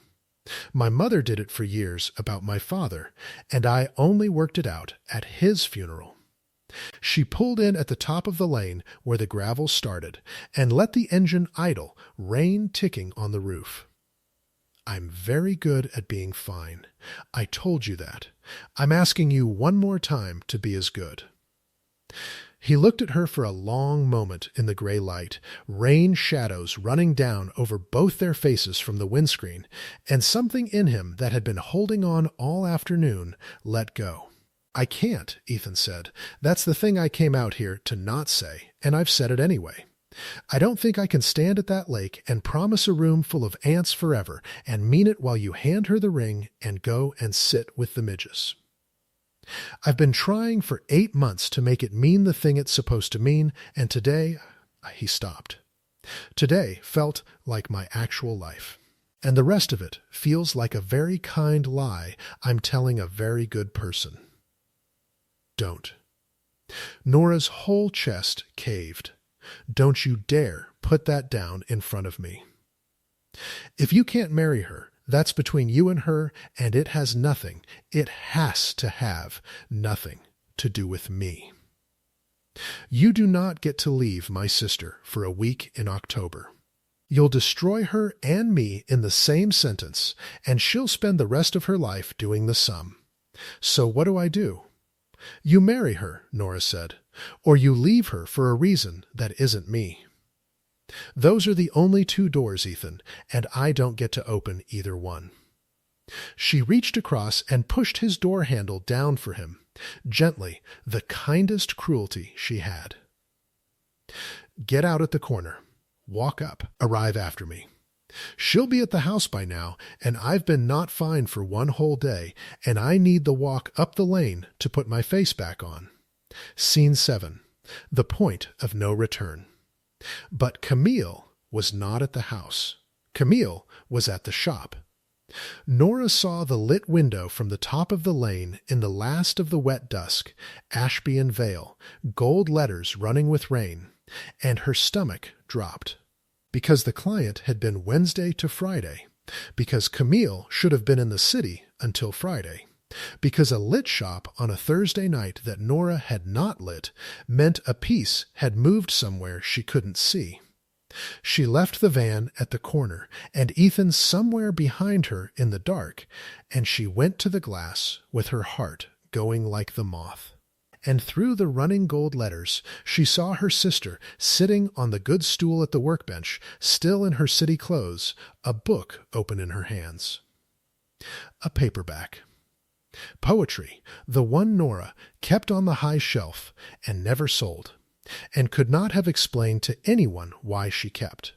My mother did it for years about my father, and I only worked it out at his funeral. She pulled in at the top of the lane where the gravel started and let the engine idle, rain ticking on the roof. "I'm very good at being fine. I told you that. I'm asking you one more time to be as good." He looked at her for a long moment in the gray light, rain shadows running down over both their faces from the windscreen, and something in him that had been holding on all afternoon let go. "I can't," Ethan said. "That's the thing I came out here to not say, and I've said it anyway. I don't think I can stand at that lake and promise a room full of ants forever and mean it while you hand her the ring and go and sit with the midges. I've been trying for 8 months to make it mean the thing it's supposed to mean, and today—" He stopped. "Today felt like my actual life. And the rest of it feels like a very kind lie I'm telling a very good person. Don't." Nora's whole chest caved. "Don't you dare put that down in front of me. If you can't marry her, that's between you and her, and it has nothing, it has to have nothing to do with me. You do not get to leave my sister for a week in October. You'll destroy her and me in the same sentence, and she'll spend the rest of her life doing the sum. So what do? You marry her," Nora said, "or you leave her for a reason that isn't me. Those are the only 2 doors, Ethan, and I don't get to open either one." She reached across and pushed his door handle down for him, gently, the kindest cruelty she had. "Get out at the corner. Walk up. Arrive after me. She'll be at the house by now, and I've been not fine for 1 whole day, and I need the walk up the lane to put my face back on." Scene 7. The point of no return. But Camille was not at the house. Camille was at the shop. Nora saw the lit window from the top of the lane in the last of the wet dusk, Ashby and Vale, gold letters running with rain, and her stomach dropped. Because the client had been Wednesday to Friday. Because Camille should have been in the city until Friday. Because a lit shop on a Thursday night that Nora had not lit meant a piece had moved somewhere she couldn't see. She left the van at the corner, and Ethan somewhere behind her in the dark, and she went to the glass with her heart going like the moth. And through the running gold letters she saw her sister sitting on the good stool at the workbench, still in her city clothes, a book open in her hands. A paperback. Poetry, the one Nora kept on the high shelf and never sold, and could not have explained to anyone why she kept.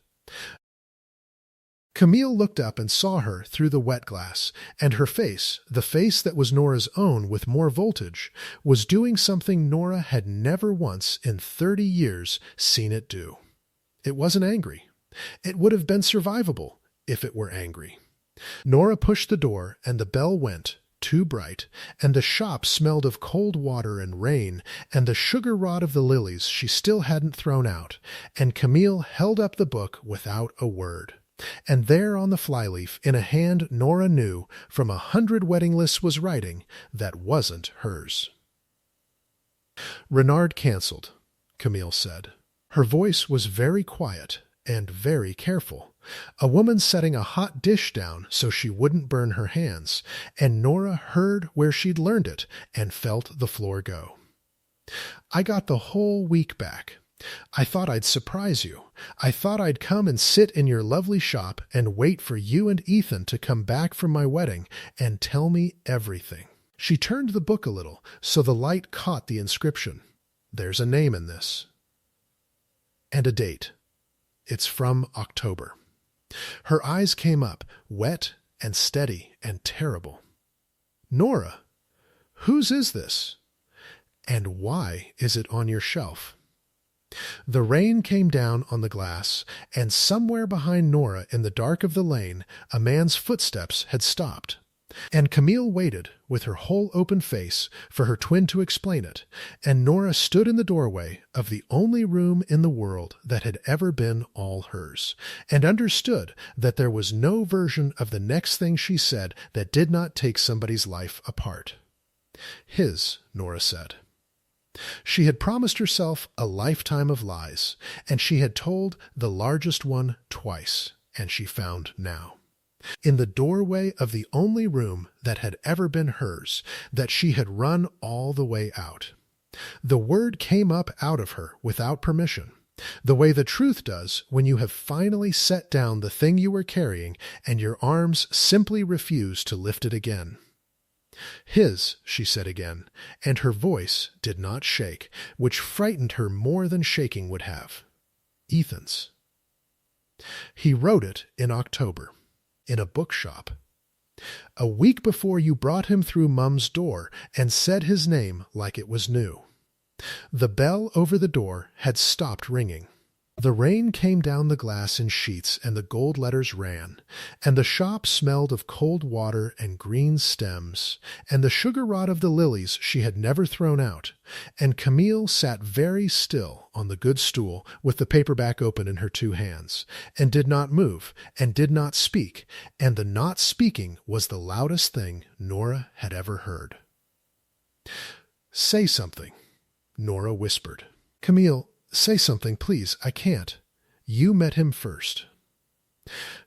Camille looked up and saw her through the wet glass, and her face, the face that was Nora's own with more voltage, was doing something Nora had never once in 30 years seen it do. It wasn't angry. It would have been survivable if it were angry. Nora pushed the door, and the bell went, too bright, and the shop smelled of cold water and rain, and the sugar rod of the lilies she still hadn't thrown out, and Camille held up the book without a word. And there on the flyleaf, in a hand Nora knew from 100 wedding lists was writing that wasn't hers. "Renard cancelled," Camille said. Her voice was very quiet and very careful. A woman setting a hot dish down so she wouldn't burn her hands, and Nora heard where she'd learned it and felt the floor go. "I got the whole week back. I thought I'd surprise you. I thought I'd come and sit in your lovely shop and wait for you and Ethan to come back from my wedding and tell me everything." She turned the book a little so the light caught the inscription. "There's a name in this. And a date. It's from October." Her eyes came up, wet and steady and terrible. "Nora, whose is this? And why is it on your shelf?" The rain came down on the glass, and somewhere behind Nora in the dark of the lane a man's footsteps had stopped. And Camille waited, with her whole open face, for her twin to explain it, and Nora stood in the doorway of the only room in the world that had ever been all hers, and understood that there was no version of the next thing she said that did not take somebody's life apart. His, Nora said. She had promised herself a lifetime of lies, and she had told the largest one twice, and she found now, in the doorway of the only room that had ever been hers, that she had run all the way out. The word came up out of her without permission, the way the truth does when you have finally set down the thing you were carrying and your arms simply refuse to lift it again. "His," she said again, and her voice did not shake, which frightened her more than shaking would have. "Ethan's. He wrote it in October, in a bookshop. A week before you brought him through Mum's door and said his name like it was new." The bell over the door had stopped ringing. The rain came down the glass in sheets, and the gold letters ran, and the shop smelled of cold water and green stems, and the sugar rod of the lilies she had never thrown out, and Camille sat very still on the good stool with the paperback open in her two hands, and did not move, and did not speak, and the not speaking was the loudest thing Nora had ever heard. "Say something," Nora whispered. "Camille, say something, please. I can't. You met him first."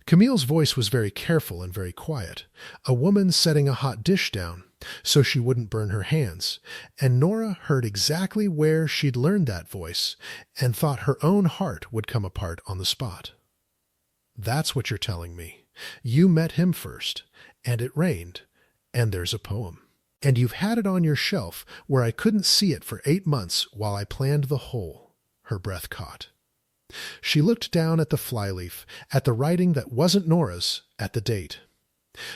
Camille's voice was very careful and very quiet, a woman setting a hot dish down so she wouldn't burn her hands, and Nora heard exactly where she'd learned that voice and thought her own heart would come apart on the spot. "That's what you're telling me. You met him first, and it rained, and there's a poem. And you've had it on your shelf where I couldn't see it for 8 months while I planned the whole." Her breath caught. She looked down at the flyleaf, at the writing that wasn't Nora's, at the date.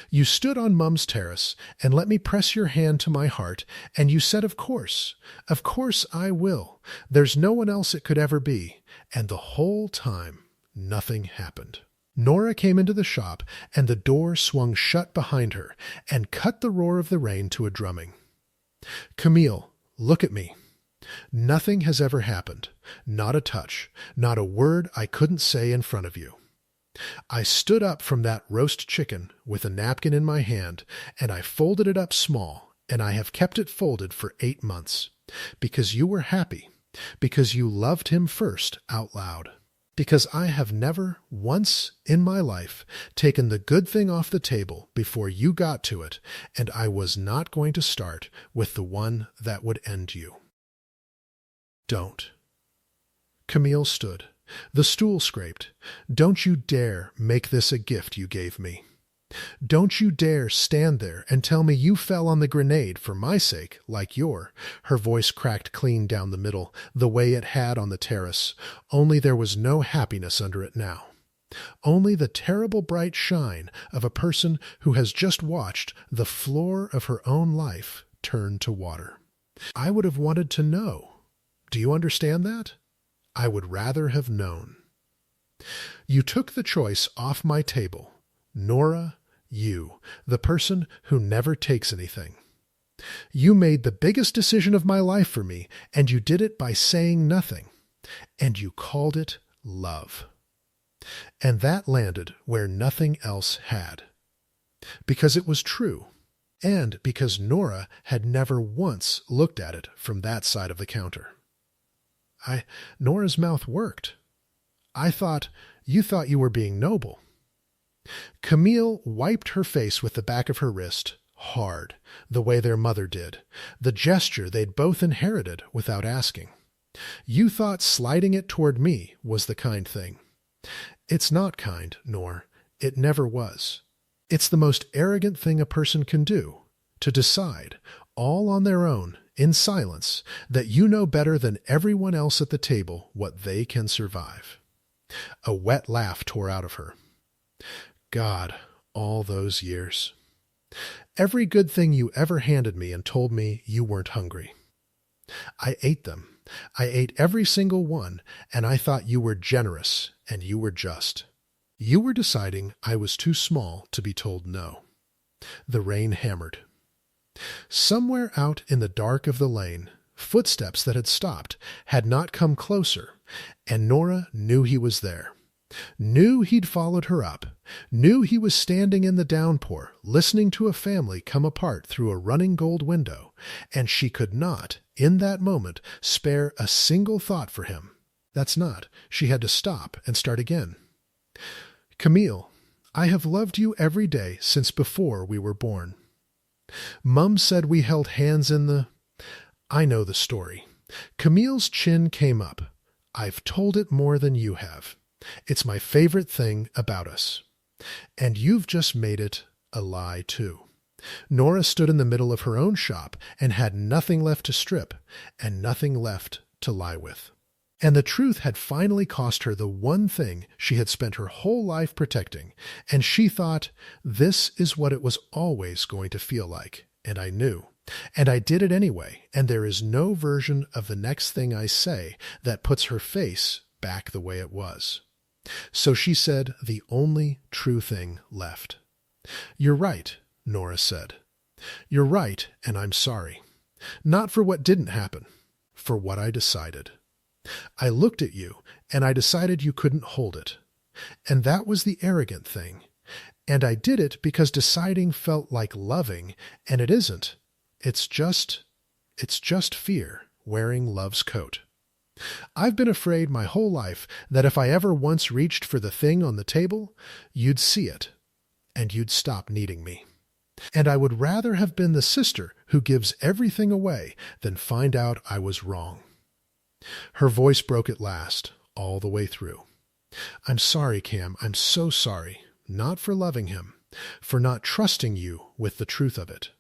"You stood on Mum's terrace and let me press your hand to my heart, and you said, of course I will. There's no one else it could ever be. And the whole time, nothing happened." Nora came into the shop, and the door swung shut behind her, and cut the roar of the rain to a drumming. "Camille, look at me. Nothing has ever happened, not a touch, not a word I couldn't say in front of you. I stood up from that roast chicken with a napkin in my hand, and I folded it up small, and I have kept it folded for 8 months, because you were happy, because you loved him first out loud, because I have never once in my life taken the good thing off the table before you got to it, and I was not going to start with the one that would end you. Don't." Camille stood. The stool scraped. "Don't you dare make this a gift you gave me. Don't you dare stand there and tell me you fell on the grenade for my sake, like her voice cracked clean down the middle, the way it had on the terrace, only there was no happiness under it now. Only the terrible bright shine of a person who has just watched the floor of her own life turn to water. I would have wanted to know. Do you understand that? I would rather have known. You took the choice off my table. Nora, you, the person who never takes anything. You made the biggest decision of my life for me, and you did it by saying nothing. And you called it love. And that landed where nothing else had. Because it was true, and because Nora had never once looked at it from that side of the counter. Nora's mouth worked. You thought you were being noble." Camille wiped her face with the back of her wrist, hard, the way their mother did, the gesture they'd both inherited without asking. "You thought sliding it toward me was the kind thing. It's not kind, Nor. It never was. It's the most arrogant thing a person can do, to decide, all on their own, in silence, that you know better than everyone else at the table what they can survive." A wet laugh tore out of her. God, all those years. Every good thing you ever handed me and told me you weren't hungry. I ate them. I ate every single one, and I thought you were generous and you were just. You were deciding I was too small to be told no. The rain hammered. Somewhere out in the dark of the lane, footsteps that had stopped had not come closer, and Nora knew he was there. Knew he'd followed her up, knew he was standing in the downpour, listening to a family come apart through a running gold window, and she could not, in that moment, spare a single thought for him. That's not. She had to stop and start again. Camille, I have loved you every day since before we were born. Mum said we held hands in the... I know the story. Camille's chin came up. I've told it more than you have. It's my favorite thing about us. And you've just made it a lie, too. Nora stood in the middle of her own shop and had nothing left to strip and nothing left to lie with. And the truth had finally cost her the one thing she had spent her whole life protecting, and she thought, this is what it was always going to feel like, and I knew. And I did it anyway, and there is no version of the next thing I say that puts her face back the way it was. So she said the only true thing left. You're right, Nora said. You're right, and I'm sorry. Not for what didn't happen, for what I decided. I looked at you, and I decided you couldn't hold it. And that was the arrogant thing. And I did it because deciding felt like loving, and it isn't. It's just fear wearing love's coat. I've been afraid my whole life that if I ever once reached for the thing on the table, you'd see it, and you'd stop needing me. And I would rather have been the sister who gives everything away than find out I was wrong. Her voice broke at last, all the way through. I'm sorry, Cam, I'm so sorry, not for loving him, for not trusting you with the truth of it.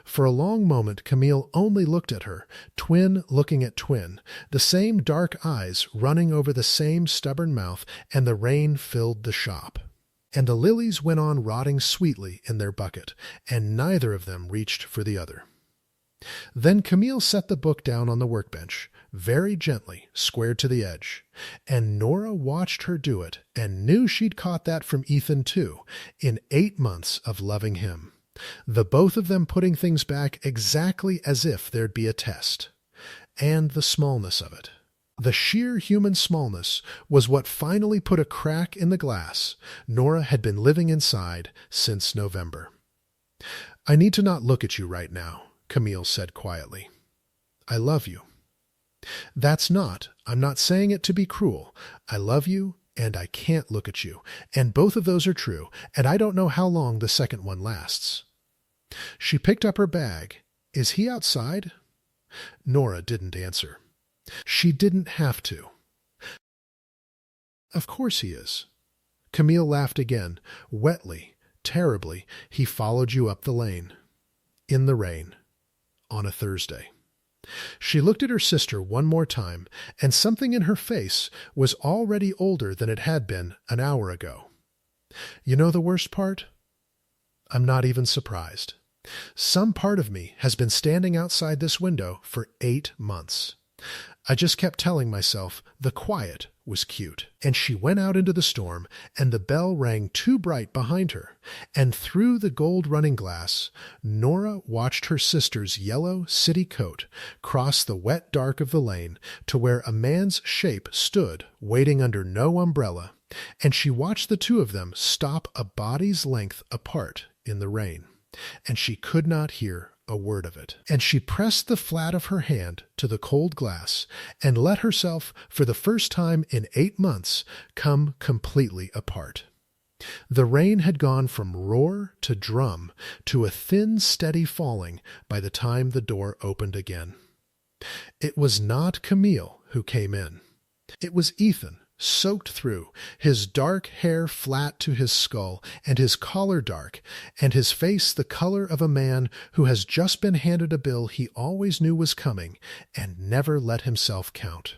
For a long moment Camille only looked at her, twin looking at twin, the same dark eyes running over the same stubborn mouth, and the rain filled the shop. And the lilies went on rotting sweetly in their bucket, and neither of them reached for the other. Then Camille set the book down on the workbench, very gently, squared to the edge, and Nora watched her do it and knew she'd caught that from Ethan too, in 8 months of loving him. The both of them putting things back exactly as if there'd be a test. And the smallness of it. The sheer human smallness was what finally put a crack in the glass Nora had been living inside since November. I need to not look at you right now, Camille said quietly. I love you. I'm not saying it to be cruel. I love you, and I can't look at you, and both of those are true, and I don't know how long the second one lasts. She picked up her bag. Is he outside? Nora didn't answer. She didn't have to. Of course he is. Camille laughed again, wetly, terribly. He followed you up the lane. In the rain. On a Thursday. She looked at her sister one more time, and something in her face was already older than it had been an hour ago. You know the worst part? I'm not even surprised. Some part of me has been standing outside this window for 8 months. I just kept telling myself the quiet was cute. And she went out into the storm, and the bell rang too bright behind her, and through the gold running glass, Nora watched her sister's yellow city coat cross the wet dark of the lane to where a man's shape stood waiting under no umbrella, and she watched the two of them stop a body's length apart in the rain, and she could not hear a word of it. And she pressed the flat of her hand to the cold glass and let herself, for the first time in 8 months, come completely apart. The rain had gone from roar to drum to a thin, steady falling by the time the door opened again. It was not Camille who came in. It was Ethan, soaked through, his dark hair flat to his skull, and his collar dark, and his face the color of a man who has just been handed a bill he always knew was coming and never let himself count.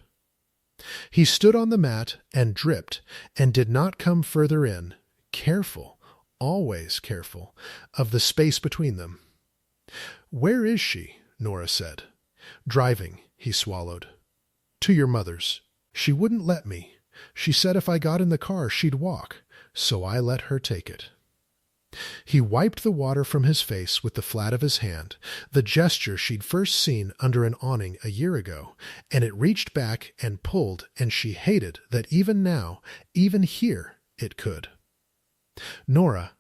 He stood on the mat and dripped and did not come further in, careful, always careful, of the space between them. "Where is she?" Nora said. "Driving," he swallowed. "To your mother's. She wouldn't let me. She said if I got in the car she'd walk, so I let her take it." He wiped the water from his face with the flat of his hand, the gesture she'd first seen under an awning a year ago, and it reached back and pulled, and she hated that even now, even here, it could. "Nora,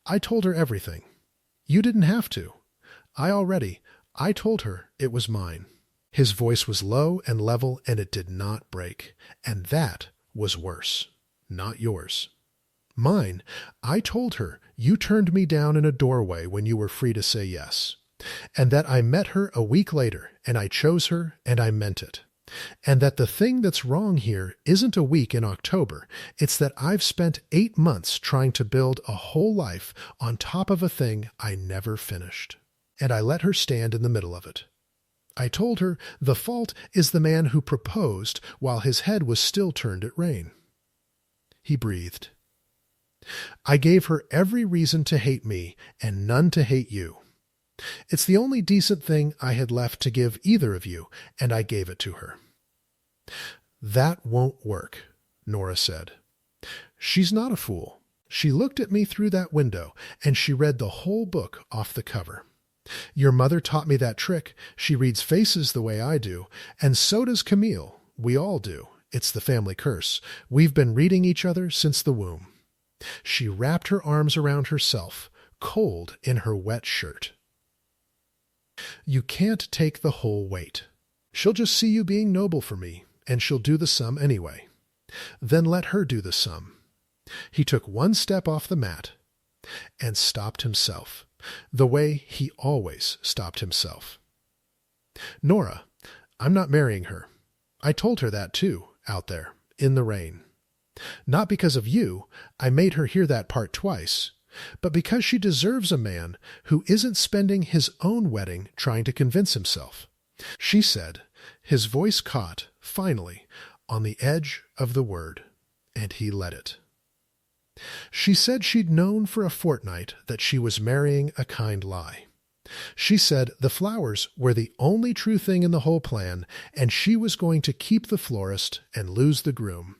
I told her everything. You didn't have to. I told her it was mine." His voice was low and level, and it did not break. And that was worse. Not yours. "Mine. I told her you turned me down in a doorway when you were free to say yes. And that I met her a week later, and I chose her, and I meant it. And that the thing that's wrong here isn't a week in October. It's that I've spent 8 months trying to build a whole life on top of a thing I never finished. And I let her stand in the middle of it. I told her the fault is the man who proposed while his head was still turned at rain." He breathed. "I gave her every reason to hate me and none to hate you. It's the only decent thing I had left to give either of you, and I gave it to her." "That won't work," Nora said. "She's not a fool. She looked at me through that window, and she read the whole book off the cover. Your mother taught me that trick. She reads faces the way I do, and so does Camille. We all do. It's the family curse. We've been reading each other since the womb." She wrapped her arms around herself, cold in her wet shirt. "You can't take the whole weight. She'll just see you being noble for me, and she'll do the sum anyway. Then let her do the sum." He took one step off the mat and stopped himself, the way he always stopped himself. "Nora, I'm not marrying her. I told her that too, out there, in the rain. Not because of you, I made her hear that part twice, but because she deserves a man who isn't spending his own wedding trying to convince himself." She said, his voice caught, finally, on the edge of the word, and he let it. She said she'd known for a fortnight that she was marrying a kind lie. She said the flowers were the only true thing in the whole plan, and she was going to keep the florist and lose the groom.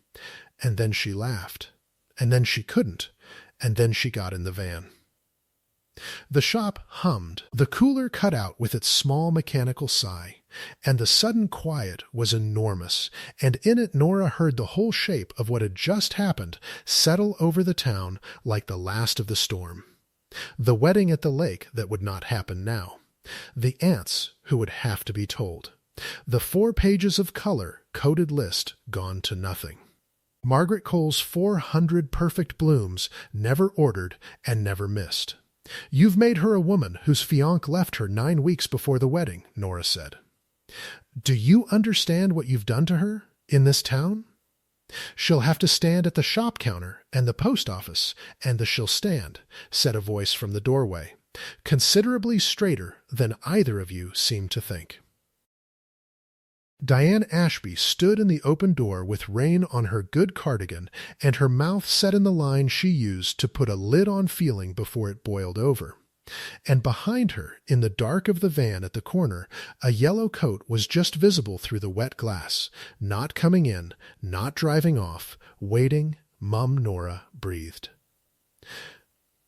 And then she laughed. And then she couldn't. And then she got in the van. The shop hummed. The cooler cut out with its small mechanical sigh, and the sudden quiet was enormous, and in it Nora heard the whole shape of what had just happened settle over the town like the last of the storm. The wedding at the lake that would not happen now. The aunts who would have to be told. The 4 pages of color-coded list gone to nothing. Margaret Cole's 400 perfect blooms, never ordered and never missed. "You've made her a woman whose fiancé left her 9 weeks before the wedding," Nora said. "Do you understand what you've done to her, in this town? She'll have to stand at the shop counter and the post office, and the she'll stand," said a voice from the doorway, considerably straighter than either of you seemed to think. Diane Ashby stood in the open door with rain on her good cardigan and her mouth set in the line she used to put a lid on feeling before it boiled over. And behind her, in the dark of the van at the corner, a yellow coat was just visible through the wet glass, not coming in, not driving off, waiting. Mum Nora breathed.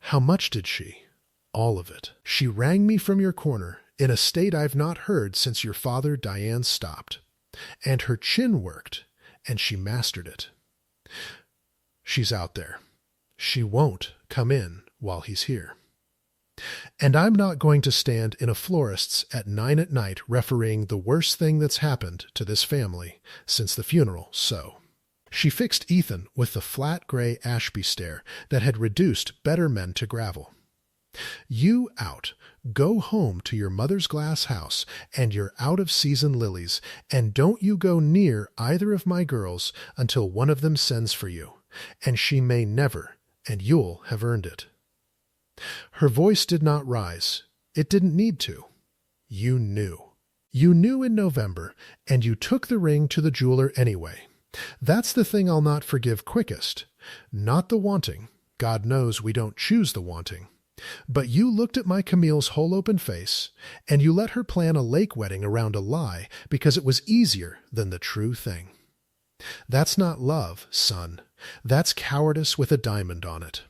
"How much did she?" "All of it. She rang me from your corner, in a state I've not heard since your father Diane stopped. And her chin worked, and she mastered it. She's out there. She won't come in while he's here. And I'm not going to stand in a florist's at 9 at night refereeing the worst thing that's happened to this family since the funeral, so." She fixed Ethan with the flat gray Ashby stare that had reduced better men to gravel. "You out. Go home to your mother's glass house and your out-of-season lilies, and don't you go near either of my girls until one of them sends for you, and she may never, and you'll have earned it." Her voice did not rise. It didn't need to. You knew. You knew in November, and you took the ring to the jeweler anyway. That's the thing I'll not forgive quickest. Not the wanting, God knows we don't choose the wanting. But you looked at my Camille's whole open face, and you let her plan a lake wedding around a lie because it was easier than the true thing. That's not love, son. That's cowardice with a diamond on it.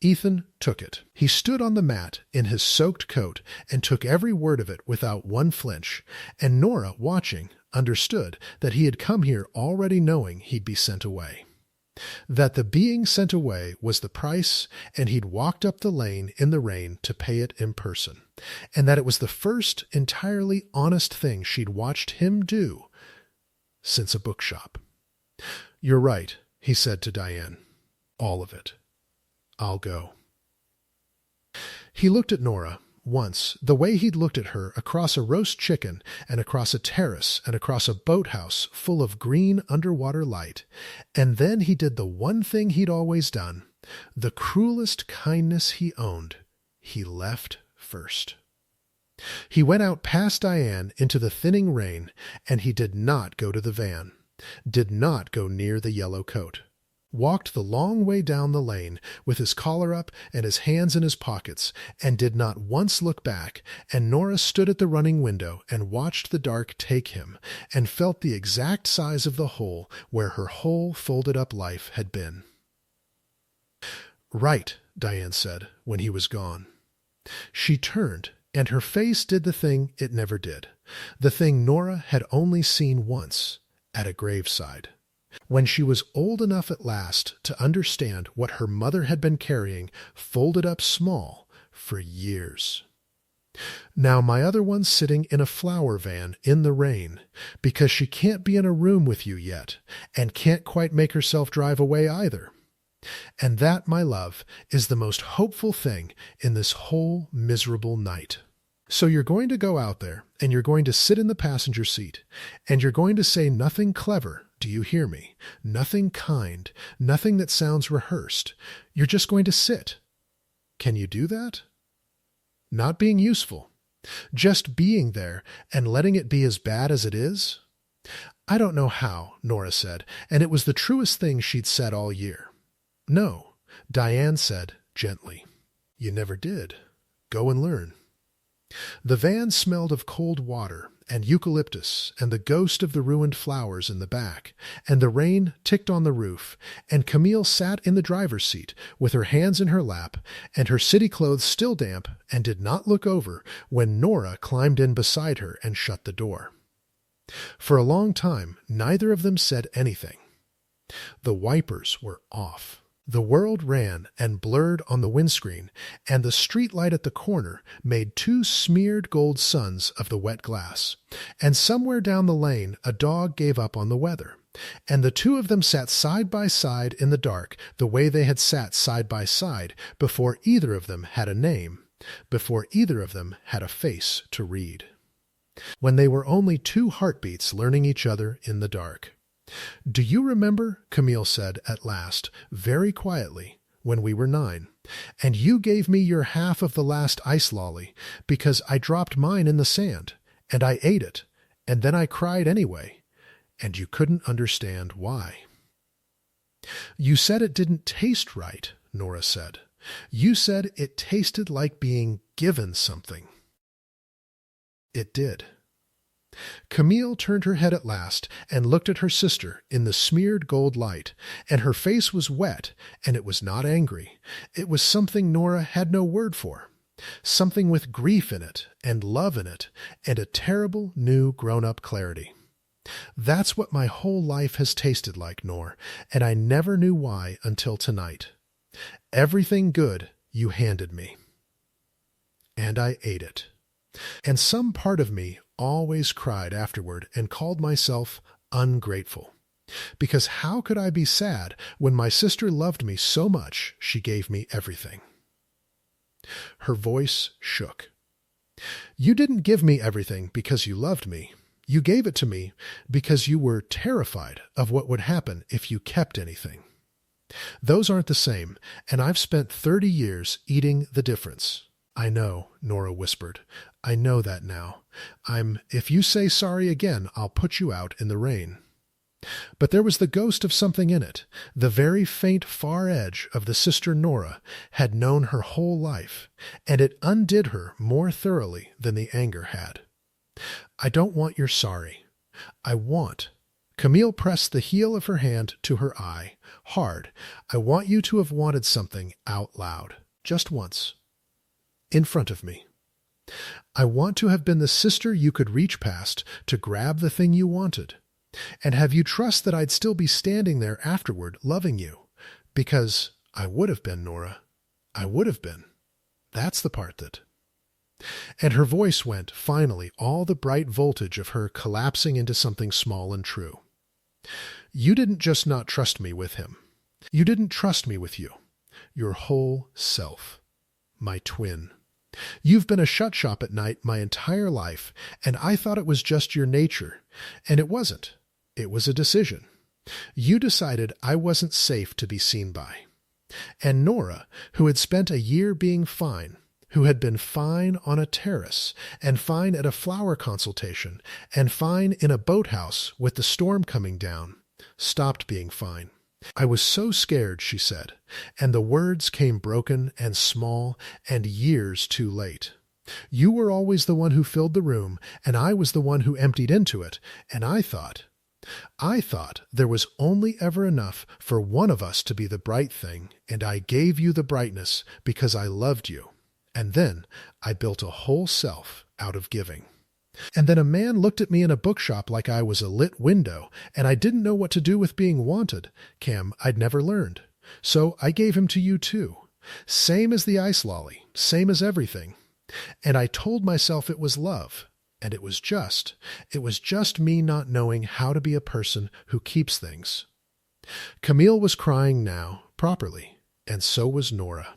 Ethan took it. He stood on the mat in his soaked coat and took every word of it without one flinch, and Nora, watching, understood that he had come here already knowing he'd be sent away. That the being sent away was the price, and he'd walked up the lane in the rain to pay it in person, and that it was the first entirely honest thing she'd watched him do since a bookshop. "You're right," he said to Diane. "All of it. I'll go." He looked at Nora once, the way he'd looked at her across a roast chicken and across a terrace and across a boathouse full of green underwater light, and then he did the one thing he'd always done, the cruelest kindness he owned. He left first. He went out past Diane into the thinning rain, and he did not go to the van, did not go near the yellow coat. Walked the long way down the lane with his collar up and his hands in his pockets, and did not once look back, and Nora stood at the running window and watched the dark take him, and felt the exact size of the hole where her whole folded-up life had been. "Right," Diane said when he was gone. She turned, and her face did the thing it never did, the thing Nora had only seen once, at a graveside. When she was old enough at last to understand what her mother had been carrying, folded up small, for years. Now my other one's sitting in a flower van in the rain, because she can't be in a room with you yet, and can't quite make herself drive away either. And that, my love, is the most hopeful thing in this whole miserable night. So you're going to go out there, and you're going to sit in the passenger seat, and you're going to say nothing clever, do you hear me? Nothing kind, nothing that sounds rehearsed. You're just going to sit. Can you do that? Not being useful. Just being there and letting it be as bad as it is? I don't know how, Nora said, and it was the truest thing she'd said all year. No, Diane said gently. You never did. Go and learn. The van smelled of cold water and eucalyptus and the ghost of the ruined flowers in the back, and the rain ticked on the roof, and Camille sat in the driver's seat with her hands in her lap and her city clothes still damp, and did not look over when Nora climbed in beside her and shut the door. For a long time, neither of them said anything. The wipers were off. The world ran and blurred on the windscreen, and the street light at the corner made two smeared gold suns of the wet glass, and somewhere down the lane a dog gave up on the weather, and the two of them sat side by side in the dark the way they had sat side by side before either of them had a name, before either of them had a face to read. When they were only two heartbeats learning each other in the dark. "Do you remember," Camille said at last, very quietly, "when we were 9, and you gave me your half of the last ice lolly because I dropped mine in the sand, and I ate it, and then I cried anyway, and you couldn't understand why." "You said it didn't taste right," Nora said. "You said it tasted like being given something." It did. Camille turned her head at last and looked at her sister in the smeared gold light, and her face was wet, and it was not angry. It was something Nora had no word for, something with grief in it and love in it and a terrible new grown-up clarity. "That's what my whole life has tasted like, Nor, and I never knew why until tonight. Everything good you handed me. And I ate it. And some part of me always cried afterward and called myself ungrateful. Because how could I be sad when my sister loved me so much she gave me everything?" Her voice shook. "You didn't give me everything because you loved me. You gave it to me because you were terrified of what would happen if you kept anything. Those aren't the same, and I've spent 30 years eating the difference." "I know," Nora whispered. "I know that now. If you say sorry again, I'll put you out in the rain." But there was the ghost of something in it. The very faint far edge of the sister Nora had known her whole life, and it undid her more thoroughly than the anger had. I don't want your sorry. I want. Camille pressed the heel of her hand to her eye, hard. I want you to have wanted something out loud, just once. In front of me. I want to have been the sister you could reach past to grab the thing you wanted, and have you trust that I'd still be standing there afterward loving you, because I would have been, Nora. I would have been. That's the part that... And her voice went, finally, all the bright voltage of her collapsing into something small and true. You didn't just not trust me with him. You didn't trust me with you. Your whole self. My twin. You've been a shut shop at night my entire life, and I thought it was just your nature. And it wasn't. It was a decision. You decided I wasn't safe to be seen by. And Nora, who had spent a year being fine, who had been fine on a terrace, and fine at a flower consultation, and fine in a boathouse with the storm coming down, stopped being fine. I was so scared, she said, and the words came broken and small and years too late. You were always the one who filled the room, and I was the one who emptied into it, and I thought there was only ever enough for one of us to be the bright thing, and I gave you the brightness because I loved you. And then I built a whole self out of giving. And then a man looked at me in a bookshop like I was a lit window, and I didn't know what to do with being wanted. Cam, I'd never learned. So I gave him to you too. Same as the ice lolly, same as everything. And I told myself it was love, and it was just me not knowing how to be a person who keeps things. Camille was crying now, properly, and so was Nora.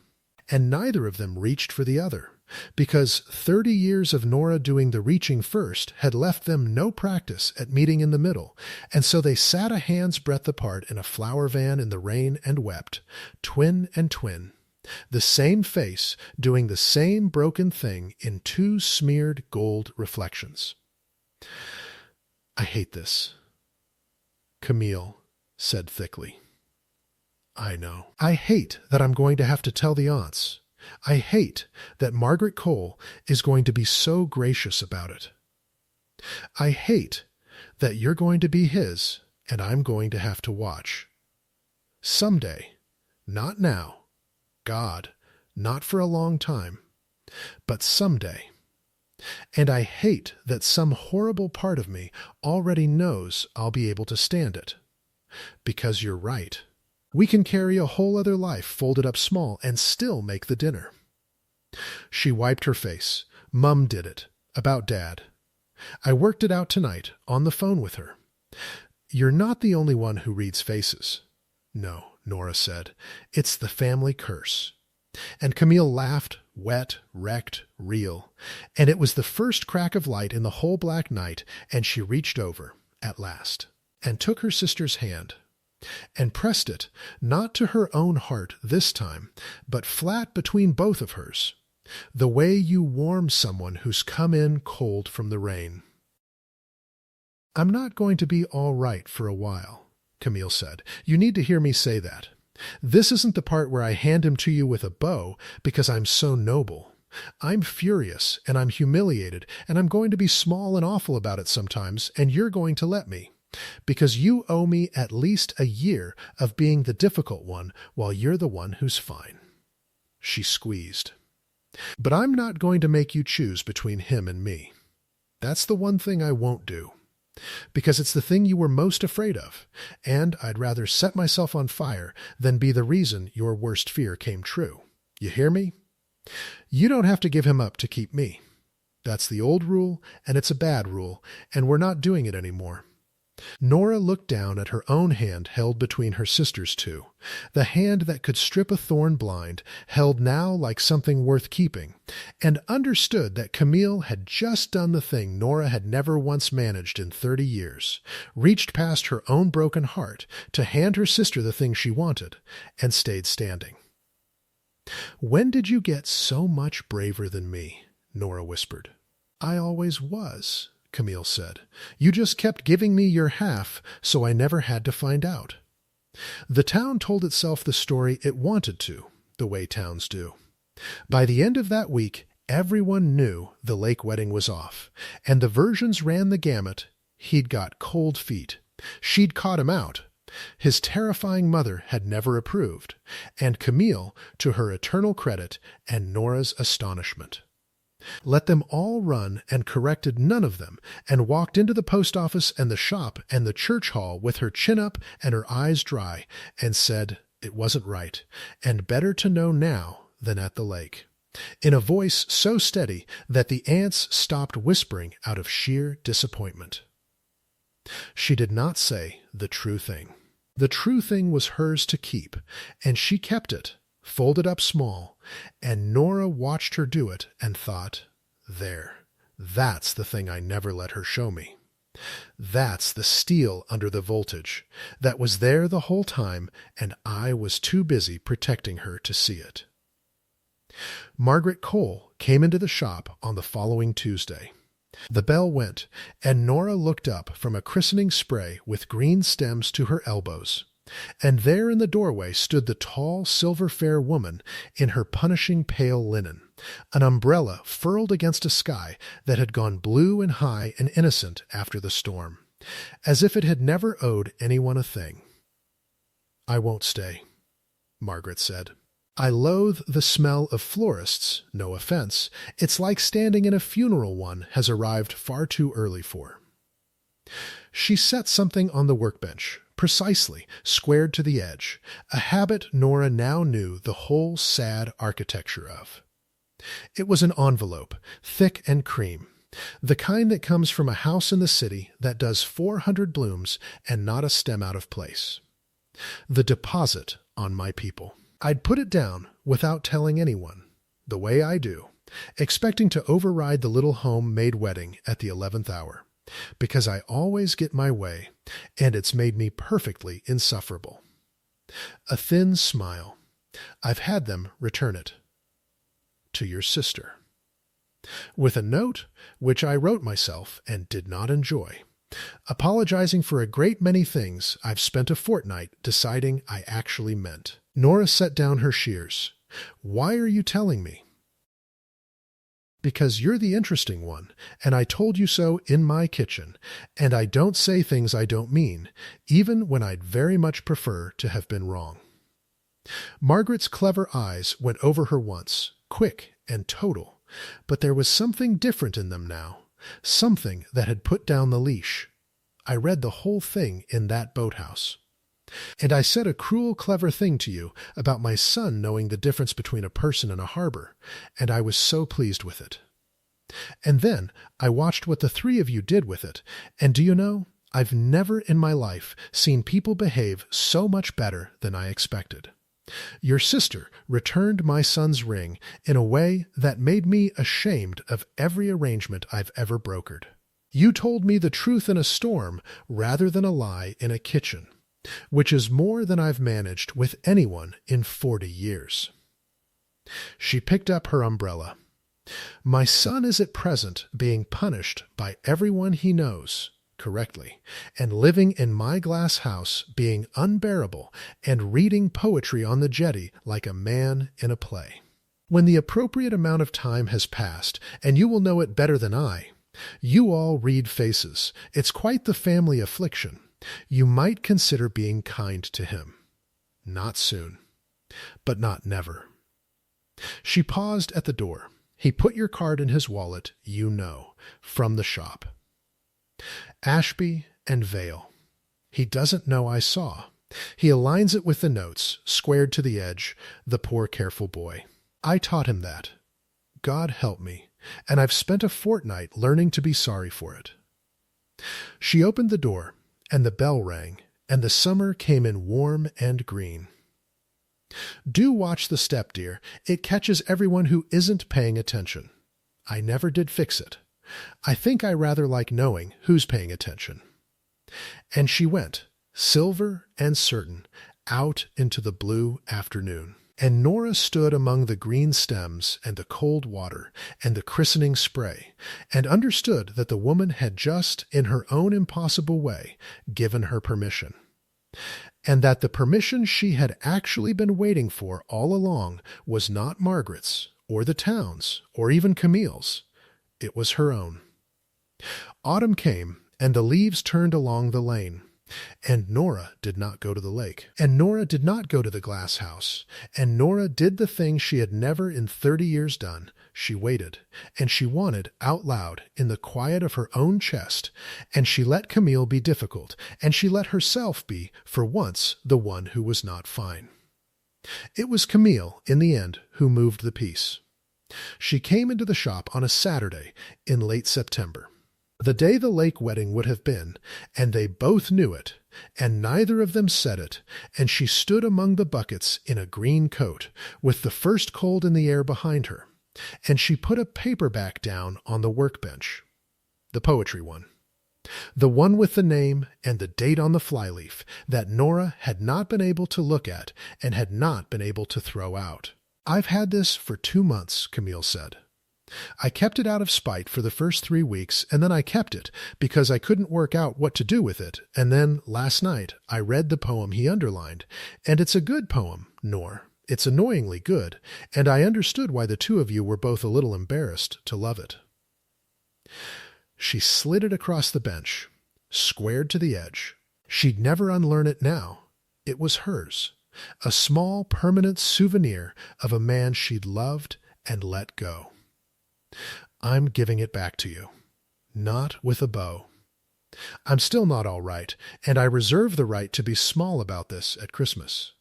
And neither of them reached for the other, because 30 years of Nora doing the reaching first had left them no practice at meeting in the middle, and so they sat a hand's breadth apart in a flower van in the rain and wept, twin and twin, the same face doing the same broken thing in two smeared gold reflections. I hate this, Camille said thickly. I know. I hate that I'm going to have to tell the aunts. I hate that Margaret Cole is going to be so gracious about it. I hate that you're going to be his and I'm going to have to watch. Someday, not now, God, not for a long time, but someday. And I hate that some horrible part of me already knows I'll be able to stand it. Because you're right. We can carry a whole other life folded up small and still make the dinner. She wiped her face. Mum did it. About Dad. I worked it out tonight, on the phone with her. You're not the only one who reads faces. No, Nora said. It's the family curse. And Camille laughed, wet, wrecked, real. And it was the first crack of light in the whole black night, and she reached over, at last, and took her sister's hand, and pressed it, not to her own heart this time, but flat between both of hers, the way you warm someone who's come in cold from the rain. I'm not going to be all right for a while, Camille said. You need to hear me say that. This isn't the part where I hand him to you with a bow because I'm so noble. I'm furious, and I'm humiliated, and I'm going to be small and awful about it sometimes, and you're going to let me. Because you owe me at least a year of being the difficult one while you're the one who's fine. She squeezed. But I'm not going to make you choose between him and me. That's the one thing I won't do. Because it's the thing you were most afraid of, and I'd rather set myself on fire than be the reason your worst fear came true. You hear me? You don't have to give him up to keep me. That's the old rule, and it's a bad rule, and we're not doing it anymore. Nora looked down at her own hand held between her sister's two, the hand that could strip a thorn blind, held now like something worth keeping, and understood that Camille had just done the thing Nora had never once managed in 30 years, reached past her own broken heart to hand her sister the thing she wanted, and stayed standing. When did you get so much braver than me? Nora whispered. I always was, Camille said. "You just kept giving me your half, so I never had to find out." The town told itself the story it wanted to, the way towns do. By the end of that week, everyone knew the lake wedding was off, and the versions ran the gamut. He'd got cold feet. She'd caught him out. His terrifying mother had never approved, and Camille, to her eternal credit and Nora's astonishment. Let them all run and corrected none of them, and walked into the post office and the shop and the church hall with her chin up and her eyes dry, and said it wasn't right, and better to know now than at the lake, in a voice so steady that the ants stopped whispering out of sheer disappointment. She did not say the true thing. The true thing was hers to keep, and she kept it, folded up small, and Nora watched her do it and thought, "There, that's the thing I never let her show me. That's the steel under the voltage that was there the whole time, and I was too busy protecting her to see it." Margaret Cole came into the shop on the following Tuesday. The bell went, and Nora looked up from a christening spray with green stems to her elbows, and there in the doorway stood the tall, silver-fair woman in her punishing pale linen, an umbrella furled against a sky that had gone blue and high and innocent after the storm, as if it had never owed anyone a thing. "I won't stay," Margaret said. "I loathe the smell of florists, no offense. It's like standing in a funeral one has arrived far too early for." She set something on the workbench, precisely, squared to the edge, a habit Nora now knew the whole sad architecture of. It was an envelope, thick and cream, the kind that comes from a house in the city that does 400 blooms and not a stem out of place. The deposit on my people. I'd put it down without telling anyone, the way I do, expecting to override the little home Maid wedding at the 11th hour, because I always get my way, and it's made me perfectly insufferable. A thin smile. I've had them return it. To your sister. With a note, which I wrote myself and did not enjoy, apologizing for a great many things I've spent a fortnight deciding I actually meant. Nora set down her shears. "Why are you telling me?" "Because you're the interesting one, and I told you so in my kitchen, and I don't say things I don't mean, even when I'd very much prefer to have been wrong." Margaret's clever eyes went over her once, quick and total, but there was something different in them now, something that had put down the leash. I read the whole thing in that boathouse. "And I said a cruel clever thing to you about my son knowing the difference between a person and a harbor, and I was so pleased with it. And then I watched what the three of you did with it, and do you know, I've never in my life seen people behave so much better than I expected. Your sister returned my son's ring in a way that made me ashamed of every arrangement I've ever brokered. You told me the truth in a storm rather than a lie in a kitchen, which is more than I've managed with anyone in 40 years. She picked up her umbrella. "My son is at present being punished by everyone he knows, correctly, and living in my glass house being unbearable and reading poetry on the jetty like a man in a play. When the appropriate amount of time has passed, and you will know it better than I, you all read faces. It's quite the family affliction. You might consider being kind to him. Not soon, but not never." She paused at the door. "He put your card in his wallet, you know, from the shop. Ashby and Vale. He doesn't know I saw. He aligns it with the notes, squared to the edge, the poor careful boy. I taught him that. God help me, and I've spent a fortnight learning to be sorry for it." She opened the door, and the bell rang, and the summer came in warm and green. Do watch the step, dear. It catches everyone who isn't paying attention. I never did fix it. I think I rather like knowing who's paying attention. And she went, silver and certain, out into the blue afternoon. And Nora stood among the green stems and the cold water and the christening spray, and understood that the woman had just, in her own impossible way, given her permission. And that the permission she had actually been waiting for all along was not Margaret's, or the town's, or even Camille's. It was her own. Autumn came, and the leaves turned along the lane. And Nora did not go to the lake. And Nora did not go to the glass house. And Nora did the thing she had never in 30 years done. She waited, and she wanted out loud in the quiet of her own chest, and she let Camille be difficult, and she let herself be, for once, the one who was not fine. It was Camille, in the end, who moved the piece. She came into the shop on a Saturday in late September, the day the lake wedding would have been, and they both knew it, and neither of them said it, and she stood among the buckets in a green coat, with the first cold in the air behind her, and she put a paperback down on the workbench, the poetry one, the one with the name and the date on the flyleaf that Nora had not been able to look at and had not been able to throw out. "I've had this for 2 months," Camille said. "I kept it out of spite for the first 3 weeks, and then I kept it because I couldn't work out what to do with it, and then, last night, I read the poem he underlined, and it's a good poem, Nor. It's annoyingly good, and I understood why the two of you were both a little embarrassed to love it." She slid it across the bench, squared to the edge. She'd never unlearn it now. It was hers, a small, permanent souvenir of a man she'd loved and let go. "I'm giving it back to you. Not with a bow. I'm still not all right, and I reserve the right to be small about this at Christmas.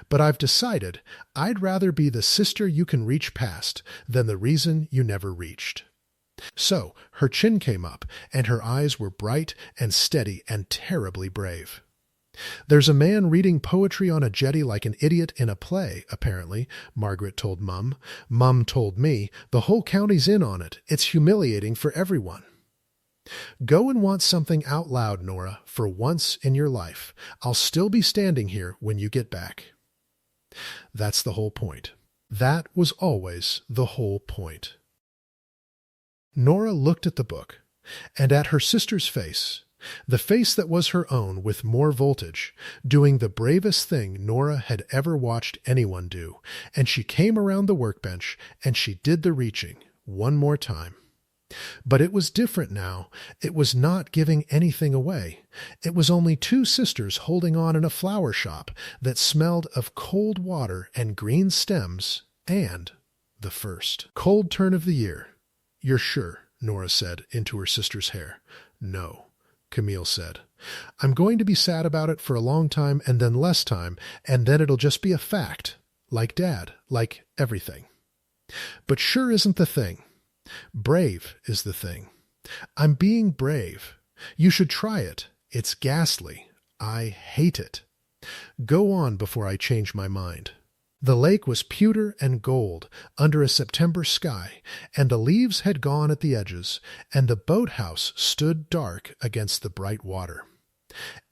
But I've decided I'd rather be the sister you can reach past than the reason you never reached." So her chin came up, and her eyes were bright and steady and terribly brave. "There's a man reading poetry on a jetty like an idiot in a play, apparently," Margaret told Mum. "Mum told me the whole county's in on it. It's humiliating for everyone." "Go and want something out loud, Nora, for once in your life. I'll still be standing here when you get back." That's the whole point. That was always the whole point. Nora looked at the book, and at her sister's face, the face that was her own with more voltage, doing the bravest thing Nora had ever watched anyone do, and she came around the workbench, and she did the reaching, one more time. But it was different now. It was not giving anything away. It was only 2 sisters holding on in a flower shop that smelled of cold water and green stems, and the first cold turn of the year. "You're sure?" Nora said into her sister's hair. "No," Camille said. "I'm going to be sad about it for a long time and then less time, and then it'll just be a fact, like Dad, like everything. But sure isn't the thing. Brave is the thing. I'm being brave. You should try it. It's ghastly. I hate it. Go on before I change my mind." The lake was pewter and gold under a September sky, and the leaves had gone at the edges, and the boathouse stood dark against the bright water.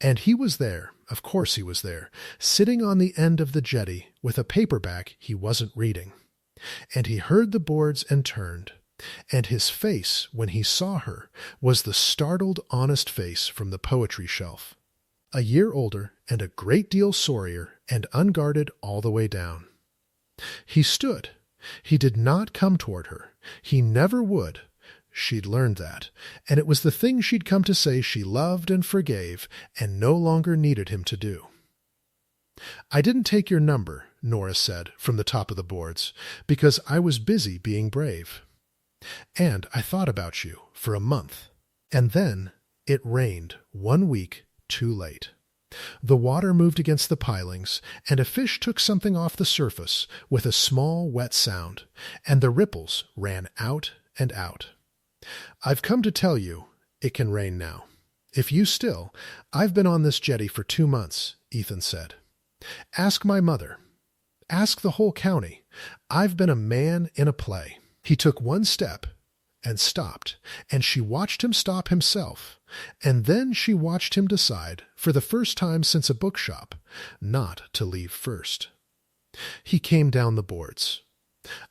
And he was there, of course he was there, sitting on the end of the jetty with a paperback he wasn't reading. And he heard the boards and turned, and his face, when he saw her, was the startled, honest face from the poetry shelf. A year older and a great deal sorrier and unguarded all the way down. He stood. He did not come toward her. He never would. She'd learned that, and it was the thing she'd come to say she loved and forgave and no longer needed him to do. "I didn't take your number," Nora said from the top of the boards, "because I was busy being brave. And I thought about you for a month. And then it rained 1 week too late. The water moved against the pilings, and a fish took something off the surface with a small wet sound, and the ripples ran out and out. I've come to tell you it can rain now. If you still, I've been on this jetty for 2 months, Ethan said. Ask my mother. Ask the whole county. I've been a man in a play." He took 1 step and stopped, and she watched him stop himself, and then she watched him decide, for the first time since a bookshop, not to leave first. He came down the boards.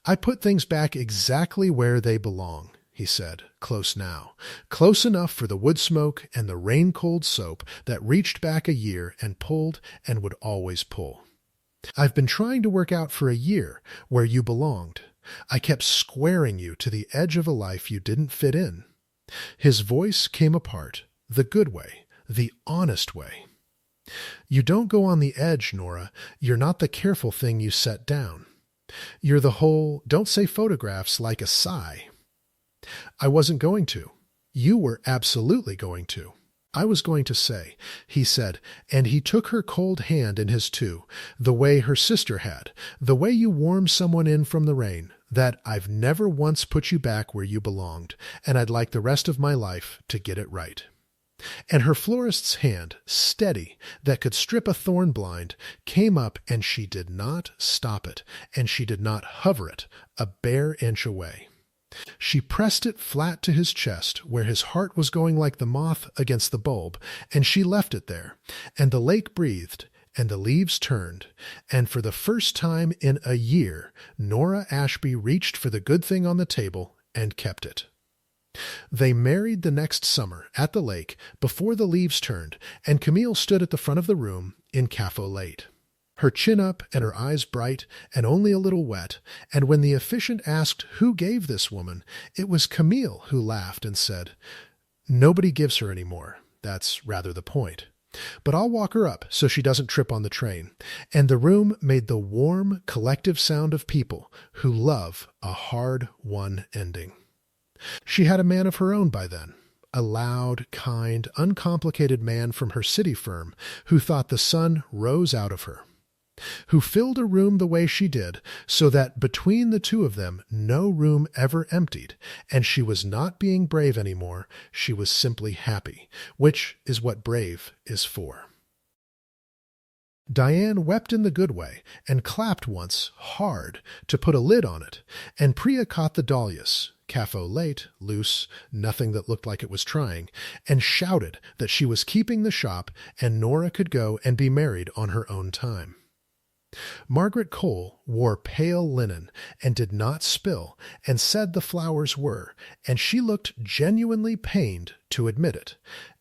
"I put things back exactly where they belong," he said, close now, close enough for the wood smoke and the rain-cold soap that reached back a year and pulled and would always pull. "I've been trying to work out for a year where you belonged. I kept squaring you to the edge of a life you didn't fit in." His voice came apart, the good way, the honest way. "You don't go on the edge, Nora. You're not the careful thing you set down. You're the whole, don't say photographs like a sigh." "I wasn't going to. You were absolutely going to." "I was going to say," he said, and he took her cold hand in his too, the way her sister had, the way you warm someone in from the rain, "that I've never once put you back where you belonged, and I'd like the rest of my life to get it right." And her florist's hand, steady, that could strip a thorn blind, came up, and she did not stop it, and she did not hover it a bare inch away. She pressed it flat to his chest, where his heart was going like the moth against the bulb, and she left it there, and the lake breathed, and the leaves turned, and for the first time in a year, Nora Ashby reached for the good thing on the table and kept it. They married the next summer at the lake before the leaves turned, and Camille stood at the front of the room in caffo late, her chin up and her eyes bright and only a little wet, and when the officiant asked who gave this woman, it was Camille who laughed and said, "Nobody gives her any more. That's rather the point. But I'll walk her up so she doesn't trip on the train." And the room made the warm, collective sound of people who love a hard-won ending. She had a man of her own by then, a loud, kind, uncomplicated man from her city firm who thought the sun rose out of her, who filled a room the way she did so that between the two of them no room ever emptied, and she was not being brave anymore, she was simply happy, which is what brave is for. Diane wept in the good way and clapped once, hard, to put a lid on it, and Priya caught the dahlias, caffo late, loose, nothing that looked like it was trying, and shouted that she was keeping the shop and Nora could go and be married on her own time. Margaret Cole wore pale linen and did not spill, and said the flowers were, and she looked genuinely pained to admit it,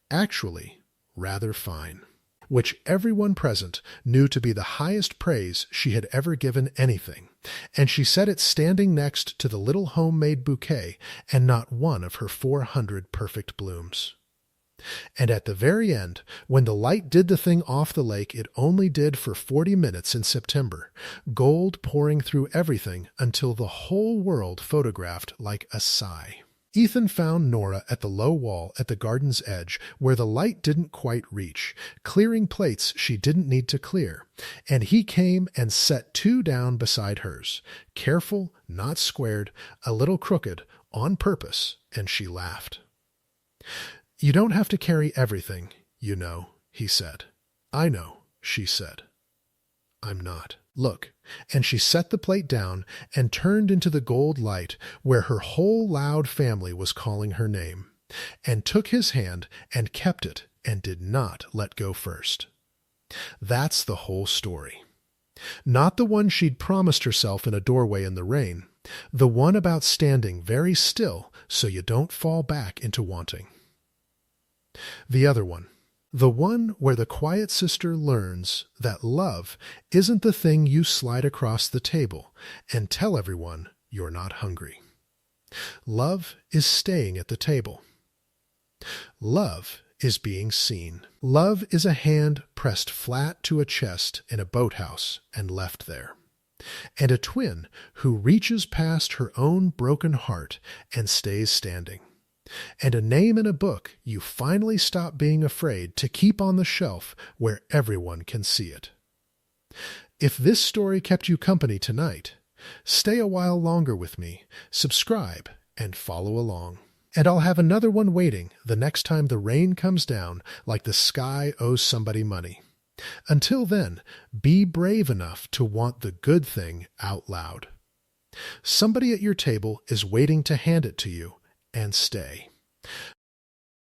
actually rather fine, which everyone present knew to be the highest praise she had ever given anything, and she said it standing next to the little homemade bouquet and not one of her 400 perfect blooms. And at the very end, when the light did the thing off the lake it only did for 40 minutes in September, gold pouring through everything until the whole world photographed like a sigh. Ethan found Nora at the low wall at the garden's edge where the light didn't quite reach, clearing plates she didn't need to clear, and he came and set 2 down beside hers, careful, not squared, a little crooked, on purpose, and she laughed. "You don't have to carry everything, you know," he said. "I know," she said. "I'm not. Look." And she set the plate down and turned into the gold light where her whole loud family was calling her name, and took his hand and kept it and did not let go first. That's the whole story. Not the one she'd promised herself in a doorway in the rain, the one about standing very still so you don't fall back into wanting. The other one. The one where the quiet sister learns that love isn't the thing you slide across the table and tell everyone you're not hungry. Love is staying at the table. Love is being seen. Love is a hand pressed flat to a chest in a boathouse and left there, and a twin who reaches past her own broken heart and stays standing, and a name in a book you finally stop being afraid to keep on the shelf where everyone can see it. If this story kept you company tonight, stay a while longer with me, subscribe, and follow along. And I'll have another one waiting the next time the rain comes down like the sky owes somebody money. Until then, be brave enough to want the good thing out loud. Somebody at your table is waiting to hand it to you, and stay.